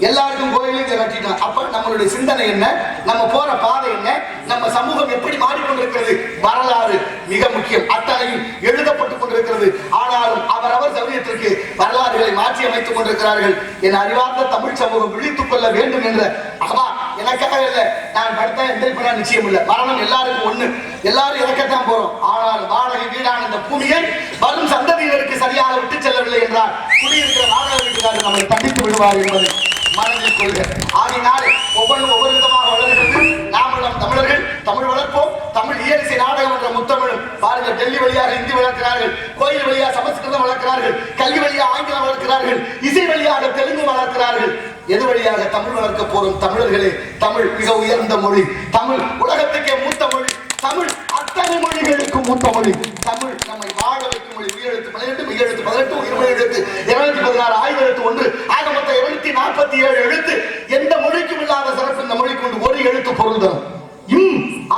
எல்லாருக்கும் கோயிலும் கட்டிட்டோம். அப்ப நம்மளுடைய சிந்தனை என்ன, நம்ம போற பாதை என்ன, நம்ம சமூகம் எப்படி மாறிக்கொண்டிருக்கிறது, வரலாறு மிக முக்கியம். அத்தனையும் எழுதப்பட்டுக் கொண்டிருக்கிறது. ஆனாலும் அவரவர் சமூகத்திற்கு வரலாறுகளை மாற்றி அமைத்துக் கொண்டிருக்கிறார்கள். என் அறிவார்ந்த தமிழ் சமூகம் விழித்துக் கொள்ள வேண்டும் என்ற அவா எனக்காக இல்லை, நான் படுத்த எந்த நிச்சயம் இல்லை. மரணம் எல்லாருக்கும் ஒண்ணு, எல்லாரும் இறக்கத்தான் போறோம். ஆனால் வாடகை வீடான இந்த பூமியை வரும் சந்ததியினருக்கு சரியாக விட்டு செல்லவில்லை என்றால் குடியிருக்கிற வாடகை வீட்டுக்காரர் நம்மை தண்டித்து விடுவார் என்பதை மனதில் கொள்க. ஆகினால் ஒவ்வொன்றும் ஒவ்வொரு விதமாக வளர்கிறது. நாமளும் தமிழர்கள் தமிழ் வளர்ப்போம். தமிழ் இயலிசை நாடகம் என்ற முத்தமிழும் பாருங்கள். டெல்லி வழியாக ஹிந்தி வளர்க்கிறார்கள், கோயில் வழியாக சமஸ்கிருதம் வளர்க்கிறார்கள், கல்வி வழியாக ஆங்கிலம் வளர்க்கிறார்கள், இசை வழியாக தெலுங்கு வளர்க்கிறார்கள். எது வழியாக தமிழ் வளர்க்க போறோம்? தமிழர்களே, தமிழ் மிக உயர்ந்த மொழி. தமிழ் உலகத்துக்கே மூத்த மொழி. தமிழ் அத்தனை மொழிகளுக்கு மூத்த மொழி. தமிழ் நம்மை வாழ வைக்கும் மொழி. உயிரெழுத்து 12, மெய்யெழுத்து 18, உயிர்மெய் எழுத்து 216, ஆய்வெழுத்து 1 ஆக மொத்தம் 247 எழுத்து. எந்த மொழிக்கும் இல்லாத சிறப்பு இந்த மொழி கொண்டு ஒரு எழுத்து பொருள் தரும்.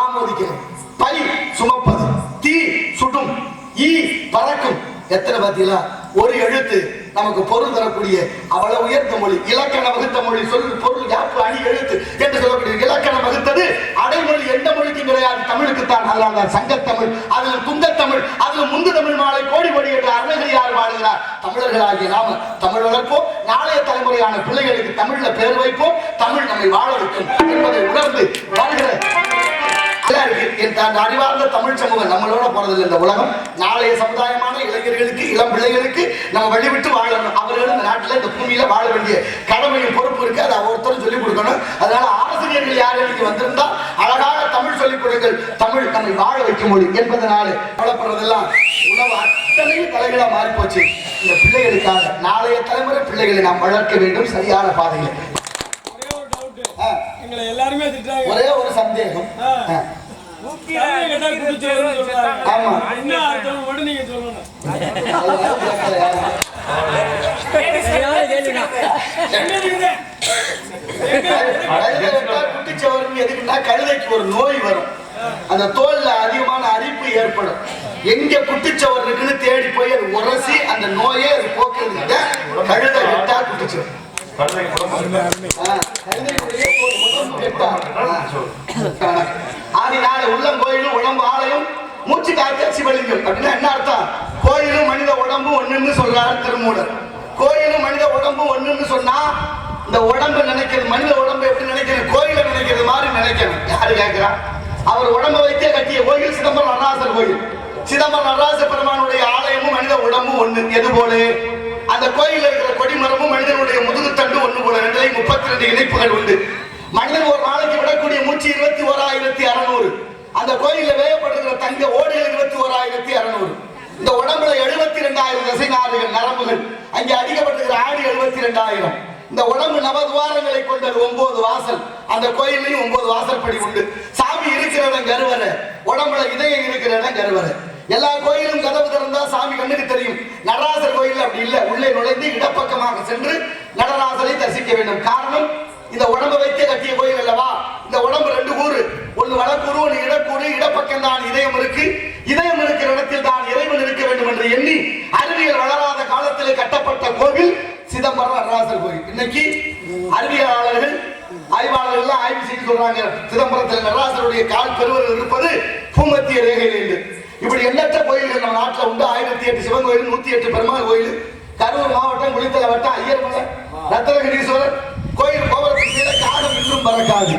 ஆமோதிக்கணும். பை சுமப்பது, தீ சுடும், ஈ பறக்கும். எத்தனை பார்த்தீங்களா? ஒரு எழுத்து நமக்கு பொருள் தரக்கூடிய அவ்வளவு உயர்ந்த மொழி. இலக்கண வகுத்த மொழி. சொல் பொருள் யாப்பு அணி எழுத்து என்று சொல்லக்கூடிய இலக்கணம் வகுத்தது அடைமொழி எந்த மொழிக்கும் கிடையாது, தமிழுக்குத்தான். அதனால்தான் சங்கத்தமிழ், அதில் துங்கத்தமிழ், அதில் முந்து தமிழ் மாலை கோடி கோடி என்ற அருணகிரியார் பாடுகிறார். தமிழர்களாகிய நாம தமிழ் வளர்ப்போம். நாளைய தலைமுறையான பிள்ளைகளுக்கு தமிழ்ல பேர் வைப்போம். தமிழ் நம்மை வாழ வைக்கும் என்பதை உணர்ந்து வாழ்கிற அறிவார்ந்த தமிழ் சமூகம் நம்மளோட போறதில்லை. இந்த உலகம் நாளைய சமுதாயமான இளைஞர்களுக்கு, இளம் பிள்ளைகளுக்கு நம்ம வழிவிட்டு வாழணும். அவர்கள் இந்த நாட்டில் இந்த பூமியில வாழ வேண்டிய கடமையும் பொறுப்பு இருக்கு. அதை ஒருத்தரும் சொல்லிக் கொடுக்கணும். அதனால ஆசிரியர்கள் யாரும் இங்க வந்திருந்தா அழகாக தமிழ் சொல்லிக் கொடுங்கள். தமிழ் நம்மை வாழ வைக்கும் மொழி என்பதனால வளர்ப்படுறதெல்லாம் உணவு அத்தனையும் தலைகளா மாறி போச்சு. இந்த பிள்ளைகளுக்காக நாளைய தலைமுறை பிள்ளைகளை நாம் வளர்க்க வேண்டும் சரியான பாதையில். ஒரே ஒரு சந்தேகம், கழுதைக்கு ஒரு நோய் வரும். அந்த தோல்ல அதிகமான அரிப்பு ஏற்படும். எங்க குட்டிச்சவர் இருக்குன்னு தேடி போய் அது உரசி அந்த நோயை அது போக்குறது. கழுதை விட்டா குட்டிச்சவர் ஆதினால உள்ளம் கோயிலும் உடம்பு ஆலயம் மூச்சு காத்த சிவலிங்கம். அப்படின்னா என்ன அர்த்தம்? கோயிலும் மனித உடம்பு ஒண்ணுன்னு சொல்றாரு திருமூலர். கோயிலும் மனித உடம்பு ஒண்ணுன்னு சொன்னா இந்த உடம்பு நினைக்கிறது, மனித உடம்பு எப்படி நினைக்கிறது? கோயில நினைக்கிறது மாதிரி நினைக்கணும். யாரு கேட்கிறா? அவர் உடம்பை வைத்தே கட்டிய கோயில் சிதம்பரம் நடராசர் கோயில். சிதம்பரம் நடராச பெருமானுடைய ஆலயமும் மனித உடம்பும் ஒண்ணு. எது போல? அந்த கோயிலில் இருக்கிற கொடிமரமும் மனிதனுடைய முதுகுத்தண்டு ஒண்ணு போல. 32 இணைப்புகள் உண்டு. மனிதன் ஒரு நாளைக்கு விடக்கூடிய மூச்சு 21,600. அந்த கோயில்ல வேயப்படுகிற தங்க ஓடுகள் 21,600. இந்த உடம்புல 72,000 தசை நாடுகள், நரம்புகள். அங்கே அடிக்கப்பட்டிருக்கிற ஆடு 72,000. இந்த உடம்பு நவதுவாரங்களை கொண்டது, 9 வாசல். அந்த கோயிலையும் 9 வாசற்படி உண்டு. சாமி இருக்கிற இடம் கருவறை, உடம்புல இதயம் இருக்கிற இடம் கருவறை. எல்லா கோயிலும் கதவு திறந்தா சாமி கண்ணுக்கு தெரியும். நடராசர் கோயில் அப்படி இல்லை. உள்ளே நுழைந்து இடப்பக்கமாக சென்று நடராசரை தரிசிக்க வேண்டும். காரணம், இந்த உடம்பை வைத்தே கட்டிய கோயில் அல்லவா. இந்த உடம்பு 2 கூறு, ஒன்று வடக்கூறு, ஒன்று இடக்கூறு. இடப்பக்கம் தான் இதயம் இருக்கு. இதயம் இருக்கிற இடத்தில் தான் இறைவன் இருக்க வேண்டும் என்று எண்ணி அறிவியல் வளராத காலத்தில் கட்டப்பட்ட கோவில் சிதம்பரம் நடராசர் கோயில். இன்னைக்கு அறிவியலாளர்கள், ஆய்வாளர்கள் ஆய்வு செய்து சொல்றாங்க, சிதம்பரத்தில் நடராசருடைய கால் பெருவர்கள் இருப்பது பூமத்திய ரேகையில். இப்படி எண்ணற்ற கோயில்கள் நம்ம நாட்டில் உண்டு. 1008 சிவன் கோயில், 108 பெருமாள் கோயில். கரூர் மாவட்டம் குளித்தலை வட்டம் ஐயர்மலை ரத்னகிரீஸ்வரர் கோயில் கோபுரத்தின் காலம் இன்னும் பறக்காது.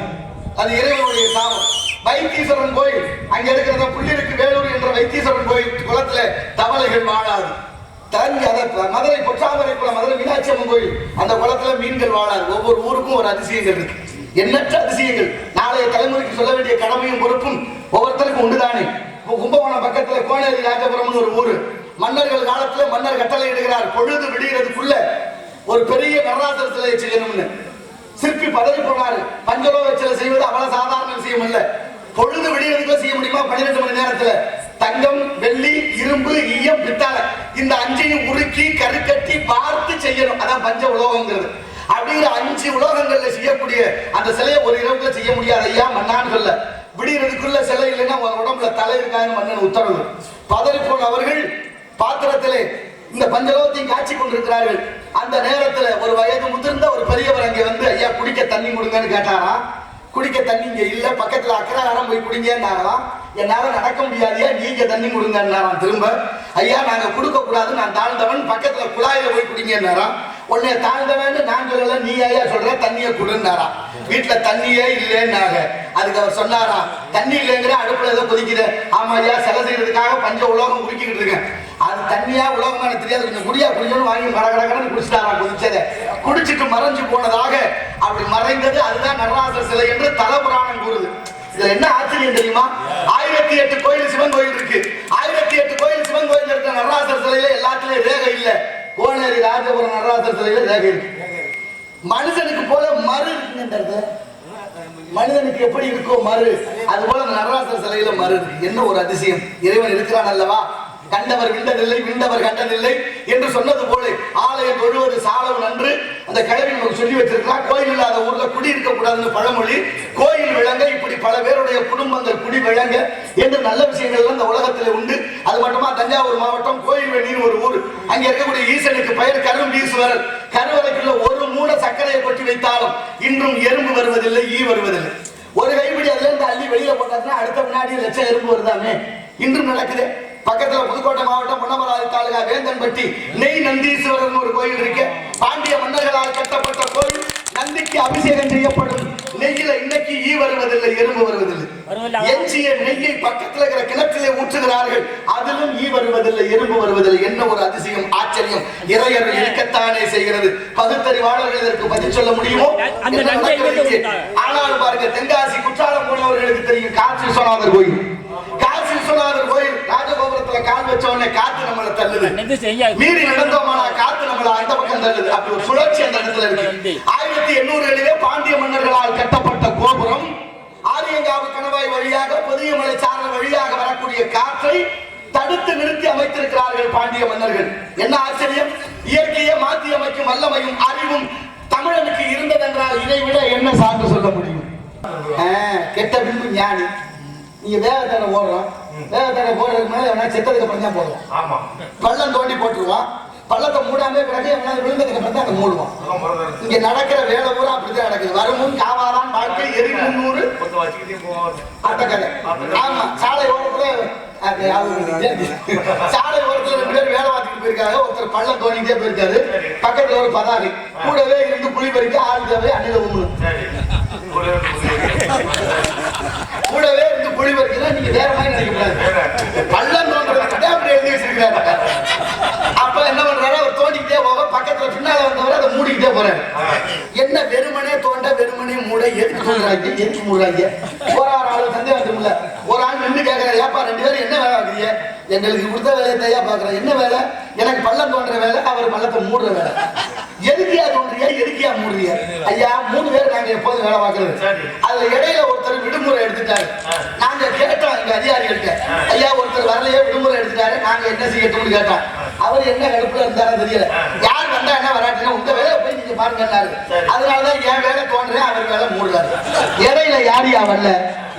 அது இறைவனுடைய சாபம். வைத்தீஸ்வரன் கோயில், அங்க இருக்கிற புள்ளிருக்கு வேலூர் என்ற வைத்தீஸ்வரன் கோயில் குளத்துல தவளைகள் வாழாது. மதுரை பொற்றாமரை குளம், மதுரை மீனாட்சி அம்மன் கோயில், அந்த குளத்துல மீன்கள் வாழாது. ஒவ்வொரு ஊருக்கும் ஒரு அதிசயங்கள் இருக்கு, எண்ணற்ற அதிசயங்கள். நாளைய தலைமுறைக்கு சொல்ல வேண்டிய கடமையும் பொறுப்பும் ஒவ்வொருத்தருக்கும் உண்டுதானே. கும்பகோணம் பக்கத்துல கோனேரி ராஜபுரம்னு ஒரு ஊரு. மன்னர்கள் காலத்துல மன்னர் கட்டளை இடுகிறார், பொழுது விடுகிறதுக்குள்ள ஒரு பெரிய நடராசர் சிலையை செய்யணும்னு. சிற்பி பதவி போனாரு. பஞ்சலோக சிலை செய்வது அவ்வளவு சாதாரண விஷயம் இல்ல. பொழுது விடுகிறதுக்குள்ள செய்ய முடியுமா? 12 மணி நேரத்துல தங்கம், வெள்ளி, இரும்பு, ஈயம், பித்தாளை இந்த 5ஐயும் உருக்கி கருக்கட்டி பார்த்து செய்யணும். அதான் பஞ்ச உலோகங்கிறது. அப்படிங்கிற 5 உலோகங்கள்ல செய்யக்கூடிய அந்த சிலையை ஒரு இரவுல செய்ய முடியாது ஐயா மன்னான்னு சொல்ல. விடுகிறதுக்குள்ள சிலை இல்லைன்னா உடம்புல தலை இருக்கான்னு மன்னன் உத்தரவு. பதறி போன அவர்கள் பாத்திரத்திலே இந்த பஞ்சலோகத்தையும் காட்சி கொண்டிருக்கிறார்கள். அந்த நேரத்தில் ஒரு வயது முதிர்ந்த ஒரு பெரியவர் அங்கே வந்து கொடுங்கன்னு கேட்டாராம். குடிக்க தண்ணி இங்க இல்ல, பக்கத்துல அக்கராரம் போய் குடிங்கன்னாராம். என்னால நடக்க முடியாதியா, நீங்க தண்ணி கொடுங்கன்னாராம். திரும்ப ஐயா நாங்க கொடுக்க கூடாது, நான் தாழ்ந்தவன், பக்கத்துல குழாயில போய் குடிங்கன்னாராம். உன்னை தாழ்ந்தவன் நான் சொல்லல, நீ ஐயா சொல்ற, தண்ணியை கொடுன்னாராம். வீட்டுல தண்ணியே இல்லைன்னாங்க. அதுக்கு அவர் சொன்னாரா, தண்ணி இல்லைங்கிற அடுப்புல ஏதோ கொதிக்குது. ஆமா ஐயா, சிலை செய்யறதுக்காக பஞ்ச உலோகம் குடிக்கிட்டு இருக்கேன். அது தண்ணியா உலகமா எனக்கு தெரியாது, கொஞ்சம் குடியா குடிக்கணும் வாங்கி கடகடன்னு குடிச்சிட்டாராம். குடிச்சதை குடிச்சிட்டு மறைஞ்சு போனதாக, அப்படி மறைந்தது அதுதான் நடராசர் சிலை என்று தலபுராணம் கூறுது. இதுல என்ன ஆச்சரியம் தெரியுமா? 1008 கோயில் சிவன் கோயில் இருக்கு. 1008 கோயில் சிவன் கோயில் இருக்கிற நடராசர் சிலையில எல்லாத்துலயும் ரேகை இல்ல. கோனேரி ராஜபுரம் நடராசர் சிலையில ரேகை இருக்கு. மனுஷனுக்கு போல மறு இருக்குன்றது, மனிதனுக்கு எப்படி இருக்கோ மறு, அது போல அந்த நடராசர் சிலையில மறு இருக்கு. என்ன ஒரு அதிசயம்! இறைவன் இருக்கிறான் அல்லவா? கண்டவர் விண்டதில்லை, விண்டவர் கண்டதில்லை என்று சொன்னது போல ஆலயம் தொழுவது சாலவு நன்று. அந்த கிழவி நமக்கு சொல்லி வச்சிருக்கலாம். கோயில் இல்லாத ஊர்ல குடி இருக்க கூடாதுன்னு பழமொழி. கோயில் விளங்க, இப்படி பல பேருடைய குடும்பங்கள் குடி விளங்க என்று நல்ல விஷயங்கள் இந்த உலகத்தில் உண்டு. அது மட்டுமா, தஞ்சாவூர் மாவட்டம் கோயில்வெளின்னு ஒரு ஊர். அங்க இருக்கக்கூடிய ஈசனுக்கு பெயர் கரும்பீஸ்வரர். கருவறைக்குள்ள ஒரு மூட சர்க்கரையை கொட்டி வைத்தாலும் இன்றும் எறும்பு வருவதில்லை, ஈ வருவதில்லை. ஒரு கைப்பிடி அதுல இருந்து அள்ளி வெளியில போட்டாச்சுன்னா அடுத்த முன்னாடி லட்சம் எறும்பு வருதாமே, இன்றும் நடக்குது. பக்கத்துல புதுக்கோட்டை மாவட்டம் பொன்னமராவதி தாலுகா வேந்தன்பட்டி நெய் நந்தீஸ்வரர் ஒரு கோயில் இருக்கு. பாண்டிய மன்னர்களால் கட்டப்பட்ட கோயில். நந்திக்கு அபிஷேகம் செய்யப்படும் நெய்யில இன்னைக்கு ஈ வருவதில்லை, எறும்பு வருவதில்லை. எஞ்சிய நெய்யை பக்கத்துல இருக்கிற கிணற்றிலே ஊற்றுகிறார்கள், அதிலும் ஈ வருவதில்லை, எறும்பு வருவதில்லை. என்ன ஒரு அதிசயம், ஆச்சரியம்! இறையர் இருக்கத்தானே செய்கிறது. பகுத்தறிவாளர்கள் இதற்கு பதில் சொல்ல முடியுமோ? ஆனாலும் பாருங்க, தென்காசி குற்றாலம் போனவர்களுக்கு தெரியும் காசி விஸ்வநாதர் கோயில். காசி விஸ்வநாதர் கோயில் ராஜகோபுரத்துல கால் வச்ச உடனே காத்து நம்மளை தள்ளுது. மீறி நடந்தோமானா காத்து நம்மள அந்த பக்கம் தள்ளுது. அப்படி ஒரு சுழற்சி அந்த இடத்துல இருக்கு. 1800 பாண்டிய மன்னர்களால் கட்டப்பட்ட கோபுரம். ஆரியங்காவு கணவாய் வழியாக பொதியமலை சாரல் வழியாக வரக்கூடிய காற்றை தடுத்து நிறுத்தி அமைத்திருக்கிறார்கள் பாண்டிய மன்னர்கள். என்ன ஆச்சரியம்! இயற்கையை மாற்றி அமைக்கும் வல்லமையும் அறிவும் தமிழனுக்கு இருந்ததென்றால் இதை விட என்ன சான்று சொல்ல முடியும்? கெட்ட பின்பு ஞானி. நீங்க வேகத்தடை ஓடுறோம், வேகத்தடை போடுறதுக்கு மேல செத்ததுக்கு அப்புறம் தான் போடுவோம். பள்ளம் தோண்டி போட்டுருவான், பள்ளத்தை மூடாமே கிடக்கு, விழுந்ததுக்கு அப்புறம் தான் அதை மூடுவோம். இங்க நடக்கிற வேலை பூரா அப்படிதான் நடக்குது. வருமுன் காவாதான் வாழ்க்கை, எரி 300 அட்டக்கதை. ஆமா, சாலை ஓரத்துல சாலை ஓரத்துல 2 பேர் வேலை பார்த்துட்டு போயிருக்காங்க. ஒருத்தர் பள்ளம் தோண்டிட்டே போயிருக்காரு. பக்கத்துல ஒரு பதாகை, கூடவே இருந்து புளி பறிக்க ஆள் தேவை, அண்ணில உண்மை கூடவே இருந்து புளி பறிக்கிறா. நீங்க வேற மாதிரி நினைக்கக்கூடாது. பள்ளம் தோன்றதுக்கு அப்படி எழுதி வச்சிருக்கிறாரு. அப்ப என்ன பண்றாரு, அவர் தோண்டிக்கிட்டே போக பக்கத்துல பின்னால வந்தவர் அதை மூடிக்கிட்டே போறாரு. என்ன வெறுமனே தோண்ட, வெறுமனே மூட, எதுக்கு தோன்றாங்க, எதுக்கு மூடுறாங்க? ஒரு ஆள் சந்தேகம் இல்ல. ஒரு ஆள் நின்று கேட்கிறாரு, ஏப்பா 2 பேரும் என்ன வேலை ஆகுறீங்க? எங்களுக்கு கொடுத்த வேலையை தையா பாக்குறேன். என்ன வேலை? எனக்கு பள்ளம் தோன்ற வேலை, அவர் பள்ளத்தை மூடுற வேலை. எதுக்கியா தோன்றியா, எதுக்கியா மூடுறிய? ஐயா 3 பேர் நாங்க எப்போதும் வேலை பார்க்கறது. அதுல இடையில ஒருத்தர் விடுமுறை எடுத்துட்டாரு. நாங்க கேட்டோம் எங்க அதிகாரிகள்கிட்ட, ஐயா ஒருத்தர் வரலையே, விடுமுறை எடுத்துட்டாரு, நாங்க என்ன செய்யட்டும்னு கேட்டோம். அவர் என்ன கடுப்புல இருந்தாலும் தெரியல. யார் வந்தா என்ன வராட்டினா உங்க வேலை போய் நீங்க பாருங்கன்னாரு. அதனாலதான் என் வேலை தோன்றேன், அவர் வேலை மூடுறாரு. இடையில யாரியா வரல,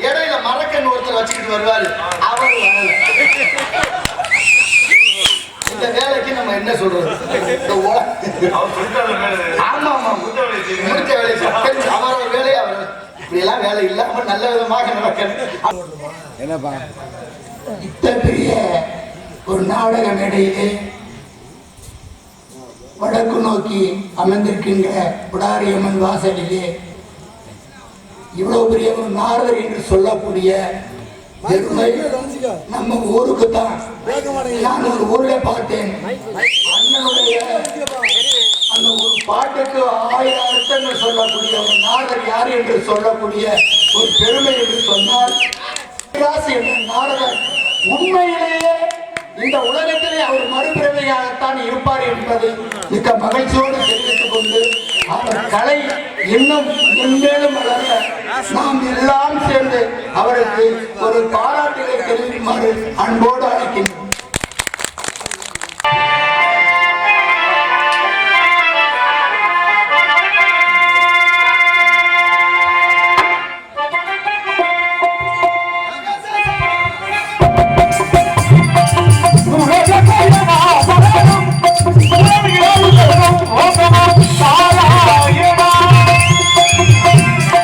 இடையில மரக்கன் ஒருத்தர் வச்சுக்கிட்டு வருவாரு, அவர் வரல. இந்த வேலைக்கு நம்ம என்ன சொல்றது? ஆமா ஆமா, முடிச்ச வேலை அவரோட வேலையை அவர் இப்படி எல்லாம் வேலை இல்ல, அவர் நல்ல விதமாக நடக்கணும். என்னப்பா இத்தனை பெரிய ஒரு நாடக மேடையிலே வடக்கு நோக்கி அமர்ந்திருக்கின்ற புடாரியம்மன் வாசலிலே இவ்வளவு பெரிய ஒரு நாரதர் என்று சொல்லக்கூடிய பெருமை நம்ம ஊருக்கு தான். நான் ஒரு ஊர்ல பார்த்தேன், அண்ணனுடைய அந்த ஒரு பாட்டுக்கு 1000 அர்த்தங்கள் சொல்லக்கூடிய ஒரு நாடகர் யார் என்று சொல்லக்கூடிய ஒரு பெருமை என்று சொன்னால் என்ற நாடகர் உண்மையிலேயே இந்த உலகத்திலே அவர் மறுபிறவையாகத்தான் இருப்பார் என்பதை மிக்க மகிழ்ச்சியோடு தெரிவித்துக் கொண்டு, அவர் கலை இன்னும் மென்மேலும் வளர நாம் எல்லாம் சேர்ந்து அவருக்கு ஒரு பாராட்டுகளை தெரிவிக்குமாறு அன்போடு அழைக்கின்றோம். Oh,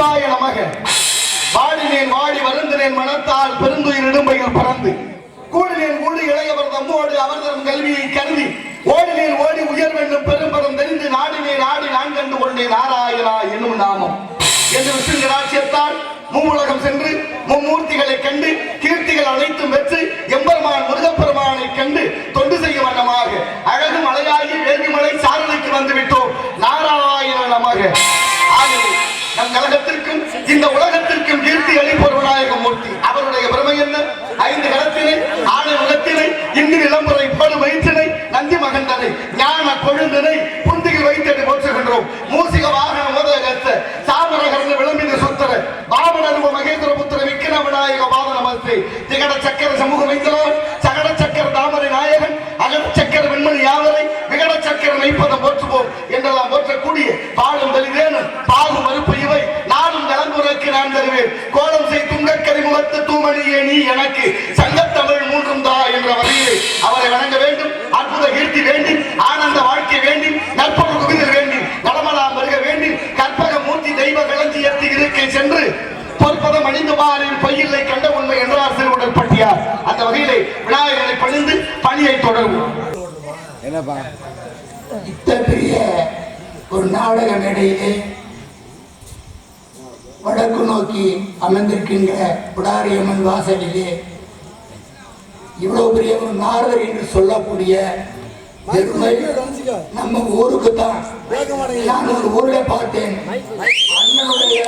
சிவாய நமக. வாடினேன் வாடி வருந்தினேன் மனத்தால் பெருந்துயிர் இடும்பையில் பறந்து கூடினேன் கூடி இளையவர் தம்மோடு அவர்தம் கல்வியை கருதி ஓடினேன் ஓடி உயர்வென்னும் பெரும்பரம் தெரிந்து நாடினேன் ஆடி நான் கண்டு கொண்டேன் நாராயணா என்னும் நாமம் என்று விஷ்ணு ராஜ்யத்தால் மூவுலகம் சென்று மும்மூர்த்திகளை கண்டு கீர்த்திகள் அனைத்தும் பெற்று எம்பெருமான் முருகப்பெருமானை கண்டு தொண்டு செய்யும் வண்ணமாக அழகும் அழகாகி வேள்விமலை சாரலுக்கு வந்து விட்டோம். நாராயண நமக. நம் கழகத்திற்கும் இந்த உலகத்திற்கும் கீர்த்தி அளிப்போர் விநாயக மூர்த்தி. அவருடைய பெருமை என்ன? 5 களத்தினை ஆணை முகத்தினை இங்கு இளம்பரை படு வயிற்றினை நந்தி மகந்தனை ஞான கொழுந்தனை புந்தியில் வைத்தடி போற்றுகின்றோம். மூசிக வாகன மோதகத்த சாமரகர்ந்து விளம்பின சுத்தர பாவனருவ மகேந்திர புத்திர விக்கிர விநாயக பாத நமஸ்தே. திகட சக்கர சமூக வைத்தலால் சகட சக்கர தாமரை நாயகன் அகட சக்கர வெண்மணி யாவரை விகட சக்கர மெய்ப்பதம் போற்றுவோம் என்றெல்லாம் போற்றக்கூடிய பாடும் தலிதேனும் பாகு மறுப்பு இவை நானும் நலங்குறக்கு நான் தருவேன். கோலம் செய் துங்கக்கரி முகத்து தூமணியே நீ எனக்கு சங்கத்தமிழ் மூன்றும் தா என்ற வகையில் அவரை வணங்க வேண்டும். அற்புத கீர்த்தி வேண்டி ஆனந்த வாழ்க்கை வேண்டி நற்பொருள் குவிதல் வேண்டி நலமலாம் வருக வேண்டி கற்பக மூர்த்தி தெய்வ களஞ்சியத்து இருக்கை சென்று பொற்பதம் அணிந்து பாரில் பையில்லை கண்ட உண்மை என்றார் சிறுவுடல் பட்டியார். அந்த வகையிலே விநாயகரை பணிந்து பணியை தொடர்வோம். இத்தகைய ஒரு நாடக மேடையிலே வடக்கு நோக்கி அமர்ந்திருக்கின்ற புடாரியம்மன் வாசலிலே இவ்வளவு பெரிய ஒரு நாரதர் என்று சொல்லக்கூடிய பெருமை நம்ம ஊருக்கு தான். நான் ஒரு ஊர்ல பார்த்தேன், அண்ணனுடைய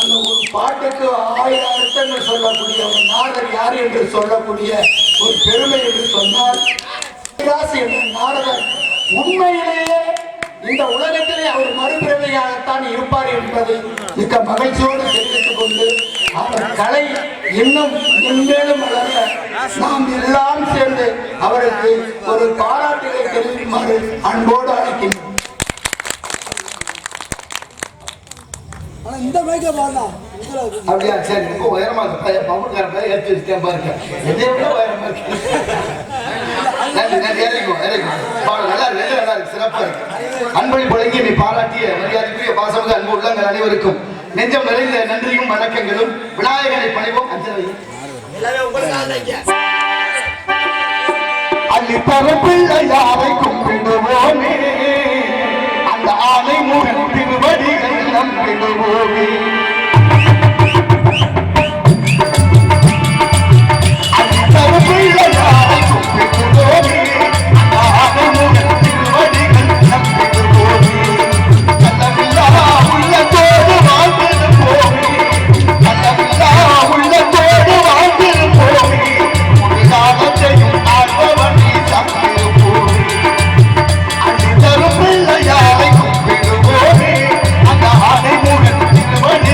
அந்த ஒரு பாட்டுக்கு 1000 அர்த்தங்கள் சொல்லக்கூடிய ஒரு நாரதர் யார் என்று சொல்லக்கூடிய ஒரு பெருமை என்று சொன்னால் என்ற நாரதர் உண்மையிலேயே இந்த உலகத்திலே அவர் மறுபிறவையாகத்தான் இருப்பார் என்பதை மிக்க மகிழ்ச்சியோடு தெரிவித்துக் கொண்டு அவர் கலை இன்னும் மென்மேலும் வளர நாம் எல்லாம் சேர்ந்து அவருக்கு ஒரு பாராட்டுகளை தெரிவிக்குமாறு அன்போடு அழைக்கின்றோம். இந்த மைக்க பாடலாம் அப்படியா? சரி, ரொம்ப உயரமா இருக்கு. பம்புக்கார பேர் ஏற்றி வச்சுட்டேன் பாருங்க. எதை விட உயரமா இருக்கு. நன்றி நன்றி. இறங்கும் இறங்கும். நல்லா இருக்கு, நல்லா இருக்கு, சிறப்பா இருக்கு. அன்பொழி பழங்கி நீ பாராட்டிய மரியாதைக்குரிய பாசமிகு அன்பு உள்ளங்கள் அனைவருக்கும் நெஞ்சம் நிறைந்த நன்றியும் வணக்கங்களும். விநாயகனை பணிவோம். அள்ளி பரப்பில்லை யாரை கும்பிடுவோமே, அந்த ஆலை முகன் திருவடிகள் நம்பிடுவோமே. அள்ளி பரப்பில்லை யாரை கும்பிடுவோமே, அந்த ஆலை முகன் திருவடிகள் நம்பிடுவோமே. கள்ளமில்லா உள்ளத்தோடு வாழ்ந்திருப்போமே, கள்ளமில்லா உள்ளத்தோடு வாழ்ந்திருப்போமே. காலத்தையும் ஆழ்வனை தப்பிடுவோமே. அள்ளி தரும் பிள்ளையாரை கும்பிடுவோமே, அந்த ஆலை முகன் திருவடி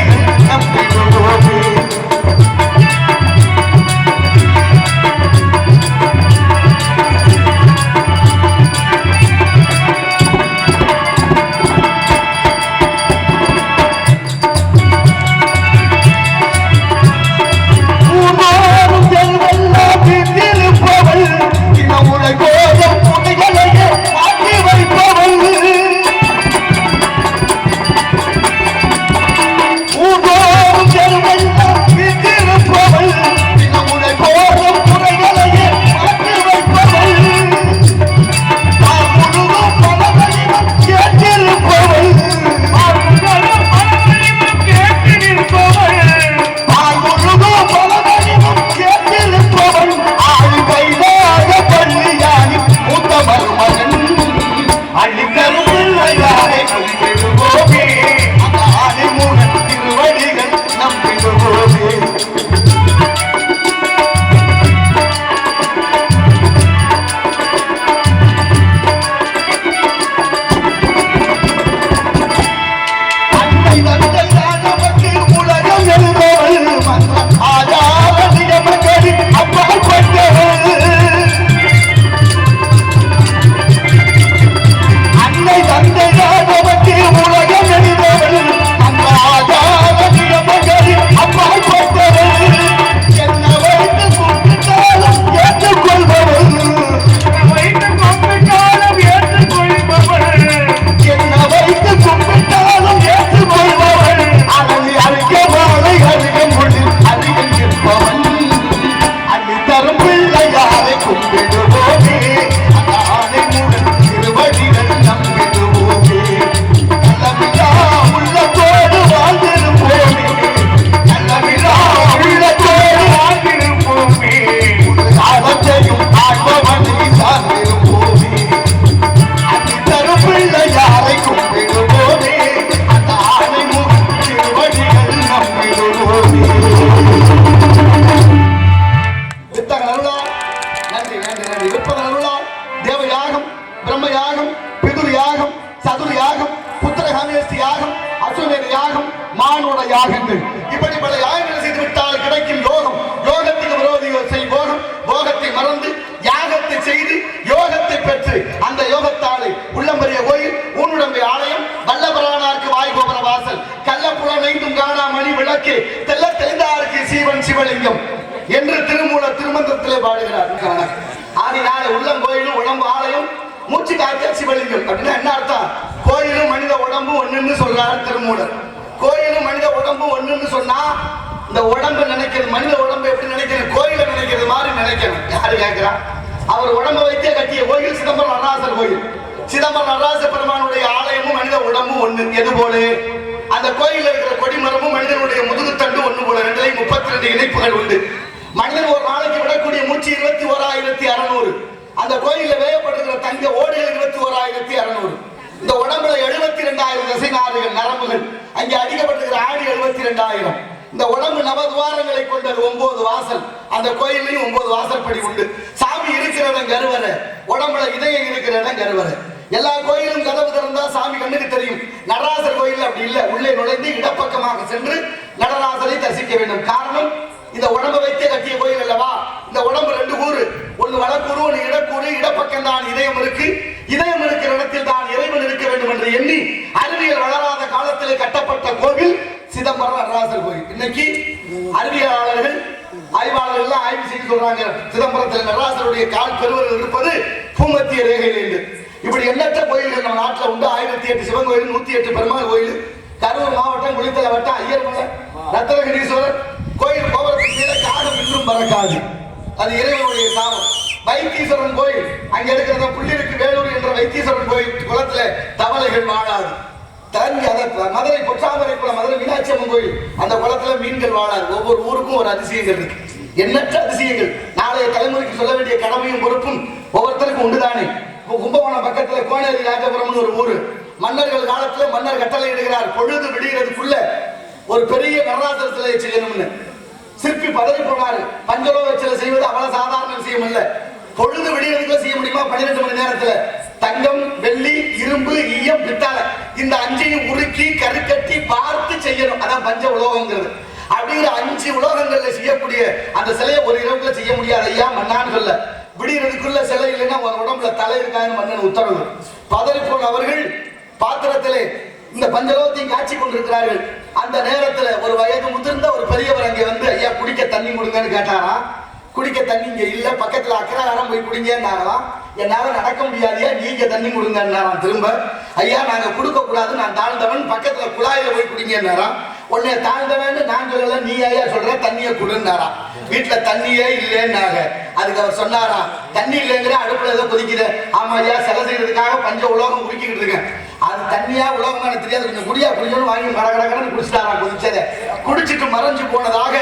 யாகங்கள், இப்படி பல யாகங்களை செய்து விட்டால் கிடைக்கும் யோகம். யோகத்துக்கு விரோதி போகம், போகத்தை மறந்து யாகத்தை செய்து யோகத்தை பெற்று அந்த யோகத்தாலே உள்ளம்பரிய கோயில், ஊனுடம்பை ஆலயம், வல்லபரானாருக்கு வாய்கோபுர வாசல், கள்ளப்புல நைந்தும் காணா மணி விளக்கு, தெல்ல தெளிந்தாருக்கு சீவன் சிவலிங்கம் என்று திருமூல திருமந்திரத்திலே பாடுகிறார். ஆதினால உள்ளம் கோயிலும் உடம்பு ஆலயம், மூச்சு காத்த சிவலிங்கம் அப்படின்னா என்ன அர்த்தம்? கோயிலும் மனித உடம்பு ஒண்ணுன்னு சொல்றாரு திருமூலர். கோயிலும் மனித உடம்பு ஒண்ணுன்னு சொன்னா இந்த உடம்பு நினைக்கிறது, மனித உடம்பு எப்படி நினைக்கிறது? கோயில நினைக்கிறது மாதிரி நினைக்கணும். யாரு கேட்கிறா? அவர் உடம்பை வைத்தே கட்டிய கோயில் சிதம்பரம் நடராசர் கோயில். சிதம்பரம் நடராச பெருமானுடைய ஆலயமும் மனித உடம்பும் ஒண்ணு. எது போல? அந்த கோயில இருக்கிற கொடிமரமும் மனிதனுடைய முதுகுத்தண்டு ஒண்ணு போல. 32 இணைப்புகள் உண்டு. மனிதன் ஒரு நாளைக்கு விடக்கூடிய மூச்சு 21,600. அந்த கோயில வேயப்படுகிற தங்க ஓடுகள் 21,600. இந்த உடம்புல 72,000 தசை நாடுகள், நரம்புகள். அங்கே அடிக்கப்பட்டிருக்கிற ஆடி 72,000. இந்த உடம்பு நவதுவாரங்களை கொண்டது, 9 வாசல். அந்த கோயிலையும் 9 வாசற்படி உண்டு. சாமி இருக்கிற இடம் கருவறை, உடம்புல இதயம் இருக்கிற இடம் கருவறை. எல்லா கோயிலும் கதவு திறந்தா சாமி கண்ணுக்கு தெரியும். நடராசர் கோயில் அப்படி இல்லை. உள்ளே நுழைந்து இடப்பக்கமாக சென்று நடராசரை தரிசிக்க வேண்டும். காரணம், இந்த உடம்பை வைத்தே கட்டிய கோயில் அல்லவா. இந்த உடம்பு 2 கூறு, ஒன்று வடக்கூறு ஒன்று இடக்கூறு. இடப்பக்கம் தான் இதயம் இருக்கு. இதயம் இருக்கிற இடத்தில் தான் இறைவன் இருக்க வேண்டும் என்று எண்ணி அறிவியல் வளராத காலத்திலே கட்டப்பட்ட கோவில் சிதம்பரம் நடராசர் கோயில். இன்னைக்கு அறிவியலாளர்கள் ஆய்வாளர்கள் ஆய்வு செய்து சொல்றாங்க, சிதம்பரத்தில் நடராசருடைய கால் பெருவர்கள் இருப்பது பூமத்திய ரேகையில். இப்படி எண்ணற்ற கோயில்கள் நம்ம நாட்டில் உண்டு. 1008 சிவன் கோயில், 108 பெருமாள் கோயில். கரூர் மாவட்டம் குளித்தலை வட்டம் ஐயர்மலை ரத்னகிரீஸ்வரர் கோயில் கோபுரத்தின் கீழே காகம் இன்றும் பறக்காது. அது இறைவனுடைய சாபம். வைத்தீஸ்வரன் கோயில், அங்க இருக்கிற புள்ளிருக்கு வேலூர் என்ற வைத்தீஸ்வரன் கோயில் குளத்துல தவளைகள் வாழாது. மதுரை பொற்றாமரை குளம், மதுரை மீனாட்சி அம்மன் கோயில், அந்த குளத்துல மீன்கள் வாழாது. ஒவ்வொரு ஊருக்கும் ஒரு அதிசயங்கள் இருக்கு, எண்ணற்ற அதிசயங்கள். நாளைய தலைமுறைக்கு சொல்ல வேண்டிய கடமையும் பொறுப்பும் ஒவ்வொருத்தருக்கும் உண்டுதானே. கும்பகோணம் பக்கத்துல கோனேரி ராஜபுரம்னு ஒரு ஊரு. மன்னர்கள் காலத்துல மன்னர் கட்டளை இடுகிறார், பொழுது விடுகிறதுக்குள்ள ஒரு பெரிய நடராசர் சிலையை செய்யணும்னு. சிற்பி பதறி போனாரு. பஞ்சலோக சிலை செய்வது அவ்வளவு சாதாரண விஷயம் அல்ல. பொழுது விடுகிறதுக்குள்ள செய்ய முடியுமா? 12 மணி நேரத்துல தங்கம், வெள்ளி, இரும்பு, ஈயம், பித்தளை இந்த 5ஐயும் உருக்கி கருக்கட்டி பார்த்து செய்யணும். அதான் பஞ்ச உலோகங்கிறது. அப்படிங்கிற 5 உலோகங்கள்ல செய்யக்கூடிய அந்த சிலையை ஒரு இரவுக்குள்ள செய்ய முடியாது ஐயா மன்னான்னு சொல்ல. விடுகிறதுக்குள்ள சிலை இல்லைன்னா உடம்புல தலை இருக்கான்னு மன்னன் உத்தரவு. பதறி போன அவர்கள் பாத்திரத்திலே இந்த பஞ்சலோகத்தையும் காட்சி கொண்டிருக்கிறார்கள். அந்த நேரத்துல ஒரு வயது முதிர்ந்த ஒரு பெரியவர் அங்கே வந்து, ஐயா குடிக்க தண்ணி கொடுங்கன்னு கேட்டாரா. குடிக்க தண்ணி இங்க இல்ல, பக்கத்துல அக்கறாரம் போய் குடிங்கன்னாராம். என்னால நடக்க முடியாதியா, நீங்க தண்ணி கொடுங்கன்னாராம். திரும்ப, ஐயா நாங்க கொடுக்க கூடாது, நான் தாழ்ந்தவன், பக்கத்துல குழாயில போய் குடிங்கன்னாராம். உடனே தாழ்ந்தவன் நான் சொல்லல, நீ ஐயா சொல்ற, தண்ணியை கொடுன்னாராம். வீட்டுல தண்ணியே இல்லைன்னாங்க. அதுக்கு அவர் சொன்னாரா, தண்ணி இல்லைங்கிற அடுப்புல ஏதோ கொதிக்குது. ஆமா ஐயா, சிலை செய்யறதுக்காக பஞ்ச உலோகம் குடிக்கிட்டு இருக்கேன். அது தண்ணியா உலகம் எனக்கு தெரியாது, கொஞ்சம் குடியா குடிக்கணும் வாங்கி கடகடன்னு குடிச்சிட்டாராம். குடிச்சதை குடிச்சிட்டு மறைஞ்சு போனதாக.